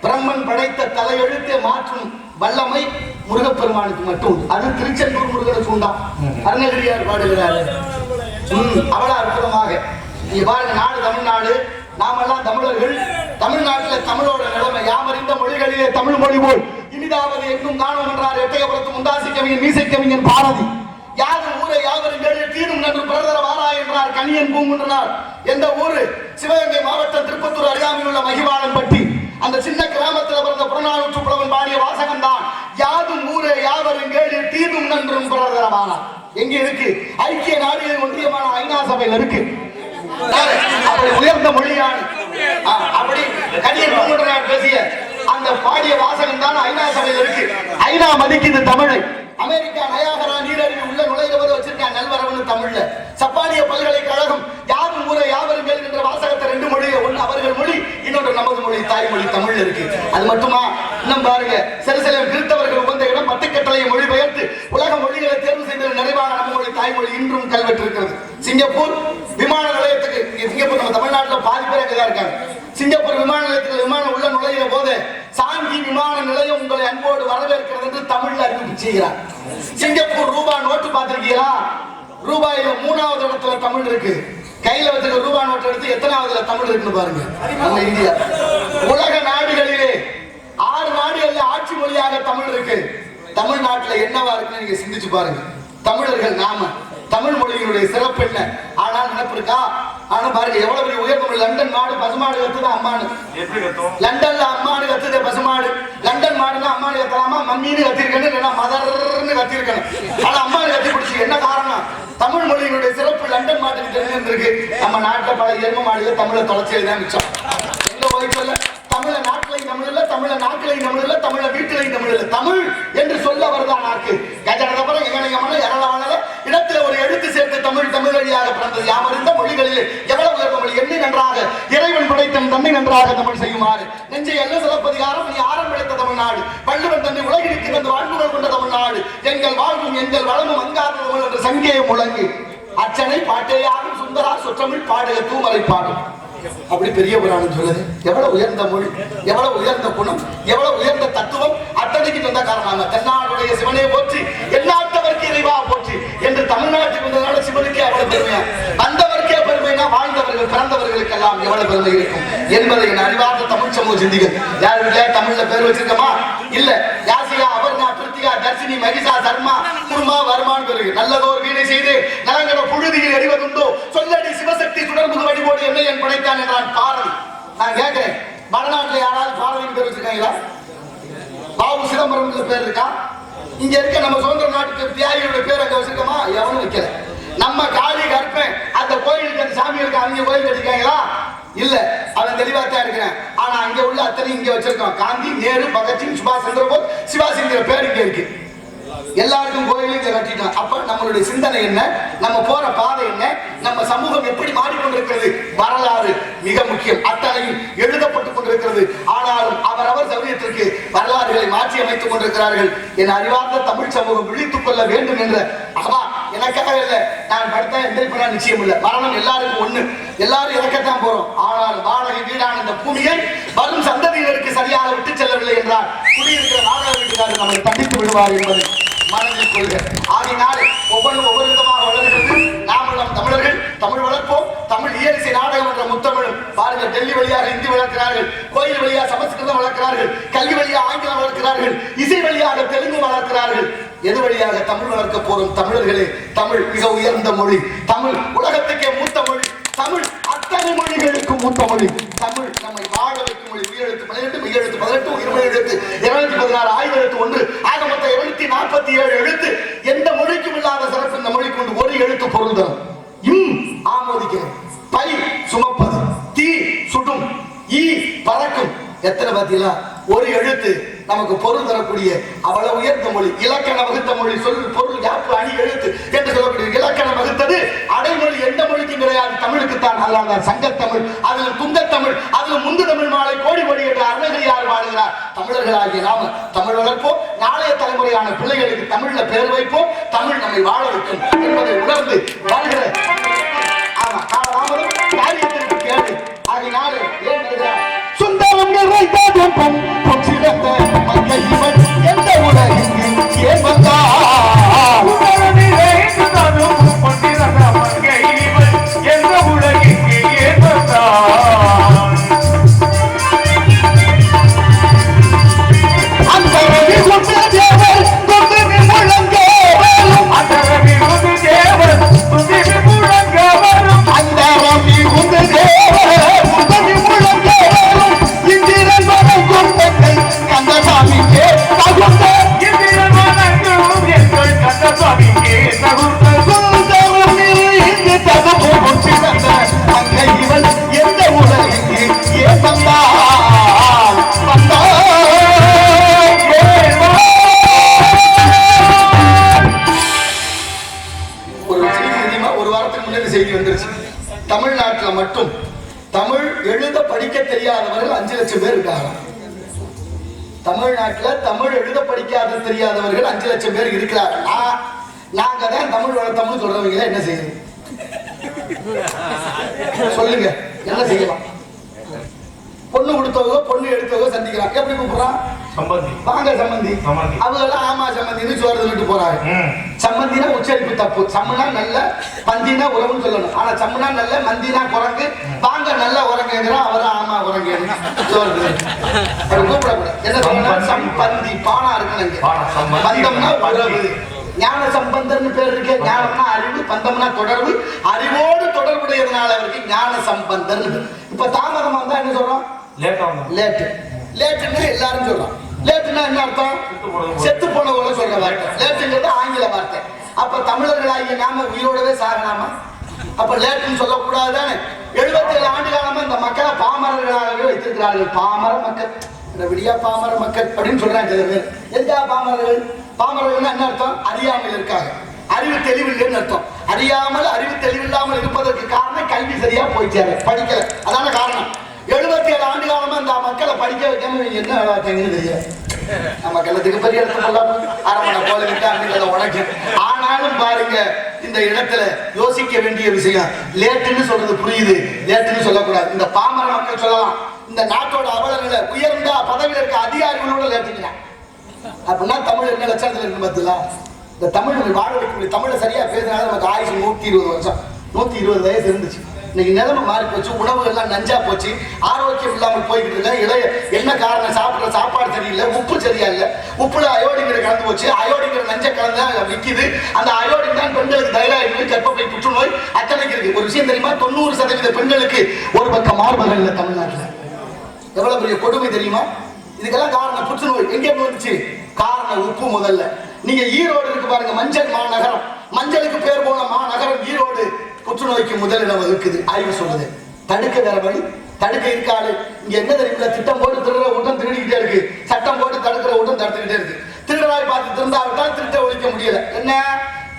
பிரம்மன் படைத்த தலையெழுத்தை மாற்றும் வல்லமை முருகப்பெருமானுக்கு மட்டும். அது திருச்செந்தூர் முருகனுக்கு உண்டாம். அருணகிரியார் பாடுகிறாரு. அவ்வளவு அற்புதமாக. நீங்க பாருங்க, நாடு தமிழ்நாடு, நாமெல்லாம் தமிழர்கள். தமிழ்நாட்டில் தமிழோட நிலைமை யாமறிந்த மொழிகளிலே தமிழ் மொழி போல் இனிதாவது எங்கும் காணும் என்றார் எட்டயபுரத்து முண்டாசி கவிஞன் மீசை கவிஞன் பாரதி. யாரும் ஊரை யாவரும் கேடு தீரும் என்று பிரதர வாரா என்றார் கணியன் பூங்குன்றனார். எந்த ஊரு? சிவகங்கை மாவட்டம் திருப்பத்தூர் அருகாமையில் உள்ள மகிவாளன்பட்டி. அந்த சின்ன கிராமத்தில் பிறந்த புறநானூற்று புலவன் பாடிய வாசகம் தான் யாதும் ஊரே யாவரும் கேடு தீரும் நன்றும் பிரதர வாரா. எங்க இருக்கு? ஐக்கிய நாடுகளின் ஒன்றியமான ஐநா சபையில் இருக்கு. அப்படி உயர்ந்த மொழியான அப்படி கணியன் பூங்குன்றனார் பேசிய அந்த பாடிய வாசகம் தான் ஐநா சபையில் இருக்கு. ஐநா மதிக்குது தமிழை. அமெரிக்கா நயாகரா நீரருவி உள்ள நுழைவது வச்சிருக்காங்க நல்வரவுன்னு தமிழ்ல. சப்பானிய பல்கலைக்கழகம் யாரும் ஊரை யாவரும் கேள் என்ற வாசகத்தை 2 மொழி, ஒன்னு அவர்கள் மொழி, இன்னொன்று நமது மொழி தாய்மொழி தமிழ்ல இருக்கு. அது மட்டுமா? இன்னும் பாருங்க, சிறுசிலம் கிறிஸ்தவர்கள் உகந்த இடம் 10 கட்டளையை மொழிபெயர்த்து உலக மொழிகளை தேர்வு செய்தது நிறைவாக நம்ம மொழி தாய்மொழி இன்றும் கல்வெற்றிருக்கிறது. சிங்கப்பூர் விமான நிலையத்துக்கு, சிங்கப்பூர் நம்ம தமிழ்நாட்டில் பாதி பேர் அங்கதான் இருக்காங்க. சிங்கப்பூர் விமான நிலையத்துக்கு விமானம் உள்ள நுழைகிற போது சாந்தி விமான நிலையம் உங்களை அன்போடு வரவேற்கிறது என்று தமிழ்ல அறிவிப்பு செய்கிறார். சிங்கப்பூர் ரூபாய் நோட்டு பார்த்திருக்கீங்களா? ரூபாயில 3வது இடத்துல தமிழ் இருக்கு. கையில வச்சிருக்க ரூபாய் நோட்டு எடுத்து எத்தனாவதுல தமிழ் இருக்குன்னு பாருங்க. நம்ம இந்தியா உலக நாடுகளிலே 6 நாடுகள்ல ஆட்சி மொழியாக தமிழ் இருக்கு. தமிழ்நாட்டுல என்னவா இருக்குன்னு நீங்க சிந்திச்சு பாருங்க. தமிழர்கள் நாம தமிழ் மொழியினுடைய சிறப்பு என்ன? ஆனால் நினைப்பு இருக்கா? ஆனா பாருங்க எவ்வளவு பெரிய உயர்ந்த லண்டன் மாடு பசுமாடு கத்துது அம்மானு. லண்டன்ல அம்மானு கத்துது பசுமாடு. லண்டன் மாடுன்னா அம்மானு கத்தலாமா? மம்மின்னு கத்திருக்கணும், இல்லைன்னா மதர்ன்னு கத்திருக்கணும். ஆனா அம்மானு கத்தி பிடிச்சி என்ன காரணம்? தமிழ் மொழியினுடைய சிறப்பு லண்டன் மாட்டுக்கு தெரிஞ்சிருக்கு. நம்ம நாட்டுல பல எரும மாடுல தமிழை தொலைச்சதுதான் மிச்சம். எங்க போயிட்டு இல்ல தமிழ நாட்டிலையும் தமிழ் இல்ல, தமிழ நாட்டிலையும் தமிழ் இல்ல, தமிழ வீட்டிலையும் தமிழ் இல்ல. தமிழ் என்று சொல்ல வருதான் நாக்கு கஜனதபுரம் எங்கனையமான எரளவானல இடத்துல ஒரு எழுத்து சேர்த்து தமிழ் தமிழ் வழியாக பிறந்தது. யாமறிந்த மொழிகளில் எவ்வளவு உயர்ந்த மொழி. என்னை நன்றாக இறைவன் படைத்தன் தன்னை நன்றாக தமிழ் செய்யுமாறு நெஞ்சை எல்ல சிலப்பதிகாரம் நீ ஆரம் படைத்த தமிழ்நாடு வள்ளுவன் தன்னை உலகிற்கு தந்து வாழ்வுகள் கொண்ட தமிழ்நாடு எங்கள் வாழ்வும் எங்கள் வளமும் அங்காத தமிழ் என்ற சங்கே முழங்கு அச்சனை பாட்டேயாகும் சுந்தரா சொற்றமிழ் பாடக தூமரை பாடும். அப்படி பெரிய புராணம் சொல்லுது. எவ்வளவு உயர்ந்த மொழி, எவ்வளவு உயர்ந்த குணம், எவ்வளவு உயர்ந்த தத்துவம். அத்தனைக்கு சொந்த காரணம் தென்னாடுடைய சிவனை போற்றி எல்லாத்தவருக்கு இறைவா போற்றி என்று தமிழ்நாட்டுக்கு வந்ததால சிவனுக்கே அவ்வளவு பெருமையா, வந்தவருக்கே பெருமைனா வாழ்ந்தவர்கள் பிறந்தவர்களுக்கு எல்லாம் எவ்வளவு பெருமை இருக்கும் என்பதை என் அறிவார்ந்த தமிழ் சமூக சிந்திகள். யார் வீட்டில தமிழ்ல பேர் வச்சிருக்கமா? இல்ல. யாசியா, அபர்ணா, பிரித்திகா, தர்சினி, மகிஷா, சர்மா, குருமா, வருமான் பெருகு நல்லதோர் வீணை செய்து நலங்கட புழுதியில் எறிவதுண்டோ சொல்லடி சிவசக்தி தொடர்பு வழிபோடு என்ன என் படைத்தான் என்றான் பாரதி. நான் கேட்கிறேன், வடநாட்டில் யாராவது பாரதியின் பேர் வச்சிருக்காங்களா? பாபு சிதம்பரம் பேர் இருக்கா? இங்க இருக்க நம்ம சுதந்திர நாட்டுக்கு தியாகிகளுடைய பேர் அங்க வச்சிருக்கோமா? எவனும் வைக்கல. நம்ம காளி கற்பேன் அந்த கோயிலுக்கு அந்த சாமி இருக்கு, அவங்க கோயில் கட்டிருக்காங்களா? இல்ல. அவன் தெளிவாத்தான் இருக்கிறேன். ஆனா அங்க உள்ள அத்தனை இங்க வச்சிருக்கோம். காந்தி, நேரு, பகத்சிங், சுபாஷ் சந்திரபோஸ், சிவாஜிங்கிற பேர் இங்க இருக்கு. எல்லாருக்கும் கோயிலும் இங்க கட்டிட்டோம். அப்ப நம்மளுடைய சிந்தனை என்ன? நம்ம போற பாதை என்ன? நம்ம சமூகம் எப்படி மாறிக்கொண்டிருக்கிறது? வரலாறு மிக முக்கியம். அத்தனையும் எழுதப்பட்டுக் கொண்டிருக்கிறது. ஆனாலும் அவரவர் சமூகத்திற்கு வரலாறுகளை மாற்றி அமைத்துக் கொண்டிருக்கிறார்கள். என் அறிவார்ந்த தமிழ் சமூகம் விழித்துக் கொள்ள வேண்டும் என்ற அவா எனக்காக இல்லை. நான் படுத்தா எந்த நிச்சயம் இல்லை. மரணம் எல்லாருக்கும் ஒண்ணு. எல்லாரும் இறக்கத்தான் போறோம். ஆனால் வாடகை வீடான இந்த பூமியை வரும் சந்ததியினருக்கு சரியாக விட்டு செல்லவில்லை என்றால் குடியிருக்கிற வாடகை வீட்டுக்காரர் நம்மை தண்டித்து விடுவார் என்பதை மனதில் கொள்க. ஆகினால் ஒவ்வொன்றும் ஒவ்வொரு விதமாக வளர்கிறது. நாமும் நம் தமிழர்கள் தமிழ் வளர்ப்போம். தமிழ் இயலிசை நாடகம் என்ற முத்தமிழும் பாருங்கள். டெல்லி வழியாக ஹிந்தி வளர்க்கிறார்கள், கோயில் வழியாக சமஸ்கிருதம் வளர்க்கிறார்கள், கல்வி வழியாக ஆங்கிலம் வளர்க்கிறார்கள், இசை வழியாக தெலுங்கு வளர்க்கிறார்கள். எது வழியாக தமிழ் வளர்க்க போறோம்? தமிழர்களே, தமிழ் மிக உயர்ந்த மொழி. தமிழ் உலகத்துக்கே மூத்த மொழி. தமிழ் அத்தனை மொழிகளுக்கு மூத்த மொழி. தமிழ் நம்மை வாழ வைக்கும் மொழி. உயிரெழுத்து 12, மெய்யெழுத்து 18, உயிர்மெய் எழுத்து 216, ஆய்வு எழுத்து 1 ஆக மொத்தம் 247 எழுத்து. எந்த மொழிக்கும் இல்லாத சிறப்பு இந்த மொழி கொண்டு ஒரு எழுத்து பொருள் தரும். ஆமோதிக்கிறோம். பை சுமப்பது, தீ சுடும், ஈ பறக்கும். எத்தனை பாத்தீங்களா? ஒரு எழுத்து நமக்கு பொருள் தரக்கூடிய அவ்வளவு உயர்ந்த மொழி. இலக்கண வகுத்த மொழி. சொல் பொருள் யாப்பு அணி எழுத்து என்று சொல்லக்கூடிய இலக்கணம் வகுத்தது அடைமொழி எந்த மொழிக்கும் கிடையாது, தமிழுக்குத்தான். அதனால சங்கத்தமிழ், அதில் துங்கத்தமிழ், அதில் முந்து தமிழ் மாலை கோடி மொழி என்று அருணகிரியார் பாடுகிறார். தமிழர்களாகிய நாம தமிழ் வளர்ப்போம். நாளைய தலைமுறையான பிள்ளைகளுக்கு தமிழ்ல பெயர் வைப்போம். தமிழ் நம்மை வாழ வைக்கும் என்பதை உணர்ந்து வாழ்கிற காலதாமதம் காரியத்திற்கு கேடு. ஆகினாலே ஏன் வருகிறார்? சுந்தரம் நிறைந்த தமிழ் எழுத படிக்காத தெரியாதவர்கள் 5 லட்சம் பேர் இருக்கிறார்கள். நாங்க தான் தமிழ் வளர்த்தோம்னு சொல்றவங்க என்ன செய்யுது சொல்லுங்க, என்ன செய்யலாம்? பொண்ணு கொடுத்தவங்க பொண்ணு எடுத்தவங்க சந்திக்கிறாங்க. எப்படி கூப்பிடுறான்? சம்பந்தி. வாங்க சம்பந்தி. அவங்க எல்லாம் ஆமா சம்பந்தின்னு சோறு விட்டு போறாங்க. சம்பந்தினா உச்சரிப்பு தப்பு. சம்முனா நல்ல, பந்தினா உறவுன்னு சொல்லணும். ஆனா சம்முனா நல்ல, மந்தினா குரங்கு. வாங்க நல்ல உரங்குங்கிறா, அவரை ஆமா உரங்கு சோறு கூப்பிடக்கூடாது. என்ன சொல்லணும்? சம்பந்தி. பானா இருக்கணும். பந்தம்னா உறவு. ஞான சம்பந்தர்னு பேர் இருக்கு. ஞானம்னா அறிவு, பந்தம்னா தொடர்பு. அறிவோடு தொடர்புடையதுனால அவருக்கு ஞான சம்பந்தர். இப்ப தாமதமா இருந்தா என்ன சொல்றோம்? லேட்டு. லேட்டுன்னா எல்லாரும் சொல்றோம். லேட்டுன்னா என்ன அர்த்தம்? செத்து போனவங்கள சொல்ற வார்த்தை. லேட்டுங்கிறது ஆங்கில வார்த்தை. அப்ப தமிழர்களாகிய நாம உயிரோடவே சாகலாமா? அப்ப லேட்டுன்னு சொல்லக்கூடாது தானே? 77 ஆண்டு காலமா இந்த மக்களை பாமரர்களாகவே வைத்திருக்கிறார்கள். பாமர மக்கள், விடியா பாமர மக்கள் அப்படின்னு சொல்றாங்க சில பேர். எதுக்கா பாமரர்கள்? பாமரர்கள் என்ன அர்த்தம்? அறியாமல் இருக்காங்க, அறிவு தெளிவில்லைன்னு அர்த்தம். அறியாமல் அறிவு தெளிவில்லாமல் இருப்பதற்கு காரணம் கல்வி சரியா போயிட்டாரு, படிக்கல. அதான காரணம். 77 ஆண்டு காலமா இந்த மக்களை படிக்க வைக்காம என்ன வேலை பார்த்தீங்கன்னு தெரியாது. நம்ம கல்லத்துக்கு பெரிய இடத்துல சொல்லாம அரமனை போல விட்டு அன்னைக்கு உனக்கு. ஆனாலும் பாருங்க, இந்த இடத்துல யோசிக்க வேண்டிய விஷயம். லேட்டுன்னு சொல்றது புரியுது, லேட்டுன்னு சொல்லக்கூடாது. இந்த பாமர மக்கள் சொல்லலாம், இந்த நாட்டோட அவலங்களை உயர்ந்த பதவியில் இருக்க அதிகாரிகளோட லேட்டுங்க அப்படின்னா தமிழ் என்ன லட்சணத்துல இருக்கு பார்த்தீங்களா? இந்த தமிழ் வாழ வைக்க தமிழை சரியா பேசினாலும் நமக்கு ஆயுசு 120 வருஷம், 120 வயசு இருந்துச்சு. இன்னைக்கு நிலைமை மாறி போச்சு, உணவு எல்லாம் நஞ்சா போச்சு, ஆரோக்கியம் இல்லாமல் போய்கிட்டு இருக்க. இளைய என்ன காரணம்? சாப்பிட்ற சாப்பாடு சரியில்லை, உப்பு சரியா இல்லை, உப்புல அயோடிங்கிற கலந்து போச்சு, அயோடிங்கிற நஞ்ச கலந்து விற்கிது. அந்த அயோடின் தான் பெண்களுக்கு தைராய்டு, கர்ப்பப்பை புற்றுநோய் அத்தனைக்கு இருக்கு. ஒரு விஷயம் தெரியுமா? 90% பெண்களுக்கு ஒரு பக்கம் மார்பகம் இல்லை தமிழ்நாட்டில். எவ்வளவு பெரிய கொடுமை தெரியுமா? இதுக்கெல்லாம் காரணம் புற்றுநோய். எங்க வந்துச்சு? காரணம் உப்பு. முதல்ல நீங்க ஈரோடு இருக்கு பாருங்க, மஞ்சள் மாநகரம், மஞ்சளுக்கு பேர் போன மாநகரம் ஈரோடு. புற்றுநோய்க்கு முதலிடம் இருக்குது ஆய்வு சொல்லுது. தடுக்க வேற வழி, தடுக்க இருக்காது. இங்க என்ன தெரியுமா? திட்டம் போட்டு திருடுற கூட்டம் திருடிக்கிட்டே இருக்கு, சட்டம் போட்டு தடுக்கிற கூட்டம் தடுத்துக்கிட்டே இருக்கு. திருடராய் பார்த்து திருந்தாவிட்டால் திருட்ட ஒழிக்க முடியல. என்ன?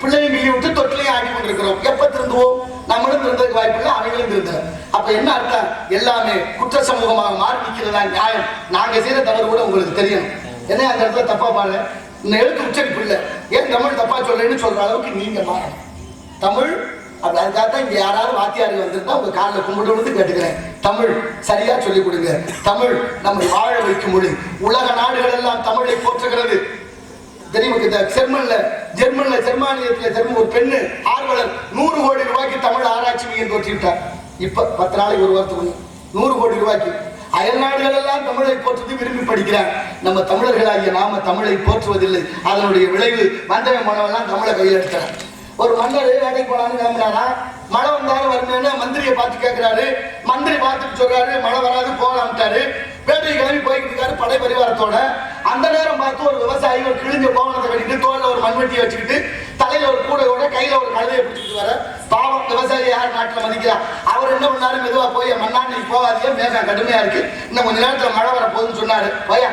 பிள்ளையும் கிள்ளி விட்டு தொட்டிலையும் ஆடி கொண்டிருக்கிறோம். எப்ப திருந்துவோம்? நம்மளும் திருந்ததுக்கு வாய்ப்பு இல்லை, அவங்களும் திருந்தல. அப்ப என்ன அர்த்தம்? எல்லாமே குற்ற சமூகமாக மாறி நிற்கிறதா நியாயம்? நாங்க செய்யற தவறு கூட உங்களுக்கு தெரியணும். என்ன அந்த இடத்துல தப்பா பாரு, இந்த எழுத்து உச்சரிப்பு இல்லை, ஏன் தமிழ் தப்பா சொல்றேன்னு சொல்ற அளவுக்கு நீங்க மாறணும். தமிழ் அப்படி அதுக்காகத்தான் இங்க யாராவது வாத்தியாருக்கு வந்திருந்தா உங்க காலில் கும்பிட்டு வந்து கேட்டுக்கிறேன், தமிழ் சரியா சொல்லிக் கொடுங்க. தமிழ் நம்மை வாழ வைக்கும் மொழி. உலக நாடுகள் எல்லாம் தமிழை போற்றுகிறது. தெரியுமா? ஜெர்மானியத்தில் ஒரு பெண்ணு ஆர்வலர் 100 கோடி ரூபாய்க்கு தமிழ் ஆராய்ச்சி மையம் தோற்றிவிட்டார். இப்ப 10 நாளைக்கு ஒரு வாரத்துக்கு 100 கோடி ரூபாய்க்கு. அயல் நாடுகள் எல்லாம் தமிழை போற்றுவது, விரும்பி படிக்கிறார். நம்ம தமிழர்களாகிய நாம தமிழை போற்றுவதில்லை. அதனுடைய விளைவு வந்தவன் மனவெல்லாம் தமிழை கையில் எடுக்கிறார். ஒரு மன்னர் வேலைக்கு போனான்னு கிளம்புறாரா, மழை வந்தாலும் வருமேன்னு மந்திரியை பார்த்து கேட்கிறாரு. மந்திரி பார்த்துட்டு சொல்றாரு மழை வராது போகலாம்ட்டாரு. வேட்டையை கிளம்பி போய்கிட்டு இருக்காரு படை பரிவாரத்தோட. அந்த நேரம் பார்த்து ஒரு விவசாயி ஒரு கிழிஞ்ச கோவணத்தை கட்டிட்டு தோல்ல ஒரு மண்வெட்டியை வச்சுக்கிட்டு தலையில ஒரு கூடையோட கையில ஒரு கழுதையை பிடிச்சிட்டு வர. பாவம், விவசாயி யார் நாட்டில் மதிக்கிறார்? அவர் என்ன பண்ணாரு? மெதுவா போய் மண்ணாண்டி போகாதீங்க, மேகம் கடுமையா இருக்கு, இன்னும் கொஞ்ச நேரத்துல மழை வர போகுதுன்னு சொன்னாரு. பையா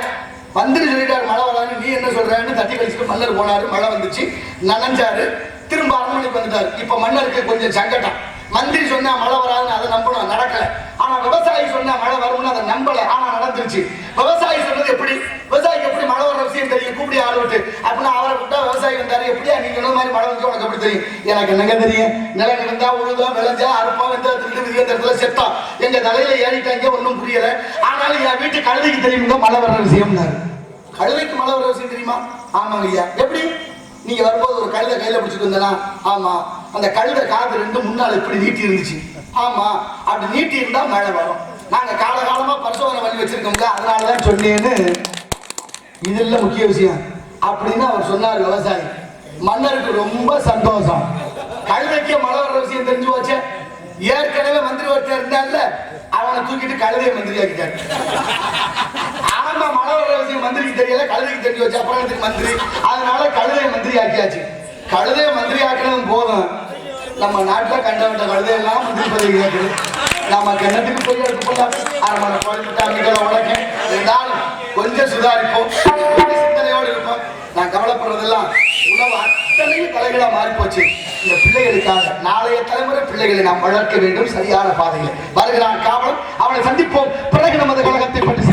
மந்திரி சொல்லிட்டாரு மழை வரான்னு, நீ என்ன சொல்றன்னு தட்டி கழிச்சுட்டு மன்னர் போனாரு. மழை வந்துச்சு, நனைஞ்சாரு, திரும்ப அரண்மனைக்கு வந்துட்டாரு. இப்ப மன்னருக்கு கொஞ்சம் சங்கடம். மந்திரி சொன்னா மழை வராதுன்னு அதை நம்பணும், நடக்கல. ஆனா விவசாயி சொன்னா மழை வரும்னு அதை நம்பல, ஆனா நடந்துருச்சு. விவசாயி சொன்னது எப்படி? விவசாயிக்கு எப்படி மழை வர விஷயம் தெரியும்? கூப்பிடி ஆள் விட்டு அப்படின்னா அவரை கூப்பிட்டா விவசாயி வந்தாரு. எப்படியா நீங்க சொன்ன மாதிரி மழை வந்து உனக்கு எப்படி தெரியும்? எனக்கு என்னங்க தெரியும்? நிலம் இருந்தா உழுதோம், விளைஞ்சா அறுப்போம், விதத்துல செத்தோம், எங்க தலையில ஏறிட்டாங்க, ஒன்னும் புரியல. ஆனாலும் என் வீட்டு கழுதைக்கு தெரியுங்க மழை வர்ற விஷயம். கழுதைக்கு மழை வர்ற விஷயம் தெரியுமா? ஆமாங்க ஐயா. எப்படி? நீங்க வரும்போது ஒரு கழுதை கையில பிடிச்சிட்டு வந்தனா? ஆமா. அந்த கழுதை காது 2 முன்னால இப்படி நீட்டி இருந்துச்சு. ஆமா. அப்படி நீட்டி இருந்தா மழை வரும். நாங்க காலகாலமா பரிசோதனை பண்ணி வச்சிருக்கோம்ல, அதனாலதான் சொன்னேன்னு. இது இல்ல முக்கிய விஷயம் அப்படின்னு அவர் சொன்னார் விவசாயி. மன்னருக்கு ரொம்ப சந்தோஷம். கழுதைக்கு மழை வர்ற விஷயம் தெரிஞ்சு போச்சு. ஏற்கனவே மந்திரி ஒருத்தர் இருந்தால, அவனை தூக்கிட்டு கழுதையை மந்திரி ஆக்கிட்டாரு. ஆமா, மழை வர்ற விஷயம் மந்திரிக்கு தெரியல, கழுதைக்கு தெரிஞ்சு வச்சு. அப்புறம் மந்திரி, அதனால கழுதையை மந்திரி ஆக்கியாச்சு. கழுதையை மந்திரி ஆக்கினதும் போதும், நம்ம நாட்டுல கண்டவட்ட கழுதையெல்லாம் மந்திரி பதவி கேட்குது. நம்ம கிணத்துக்கு போய் எடுத்து போடலாம், அரமனை கோயில் உலக இருந்தாலும் கொஞ்சம் சுதாரிப்போம், சிந்தனையோடு இருப்போம். நான் கவலைப்படுறதெல்லாம் உணவு அத்தனையும் தலைகளா மாறி போச்சு. இந்த பிள்ளைகளுக்காக நாளைய தலைமுறை பிள்ளைகளை நாம் வளர்க்க வேண்டும் சரியான பாதையில். வருகிறான் காவலன், அவனை சந்திப்போம். பிறகு நமது கழகத்தை பற்றி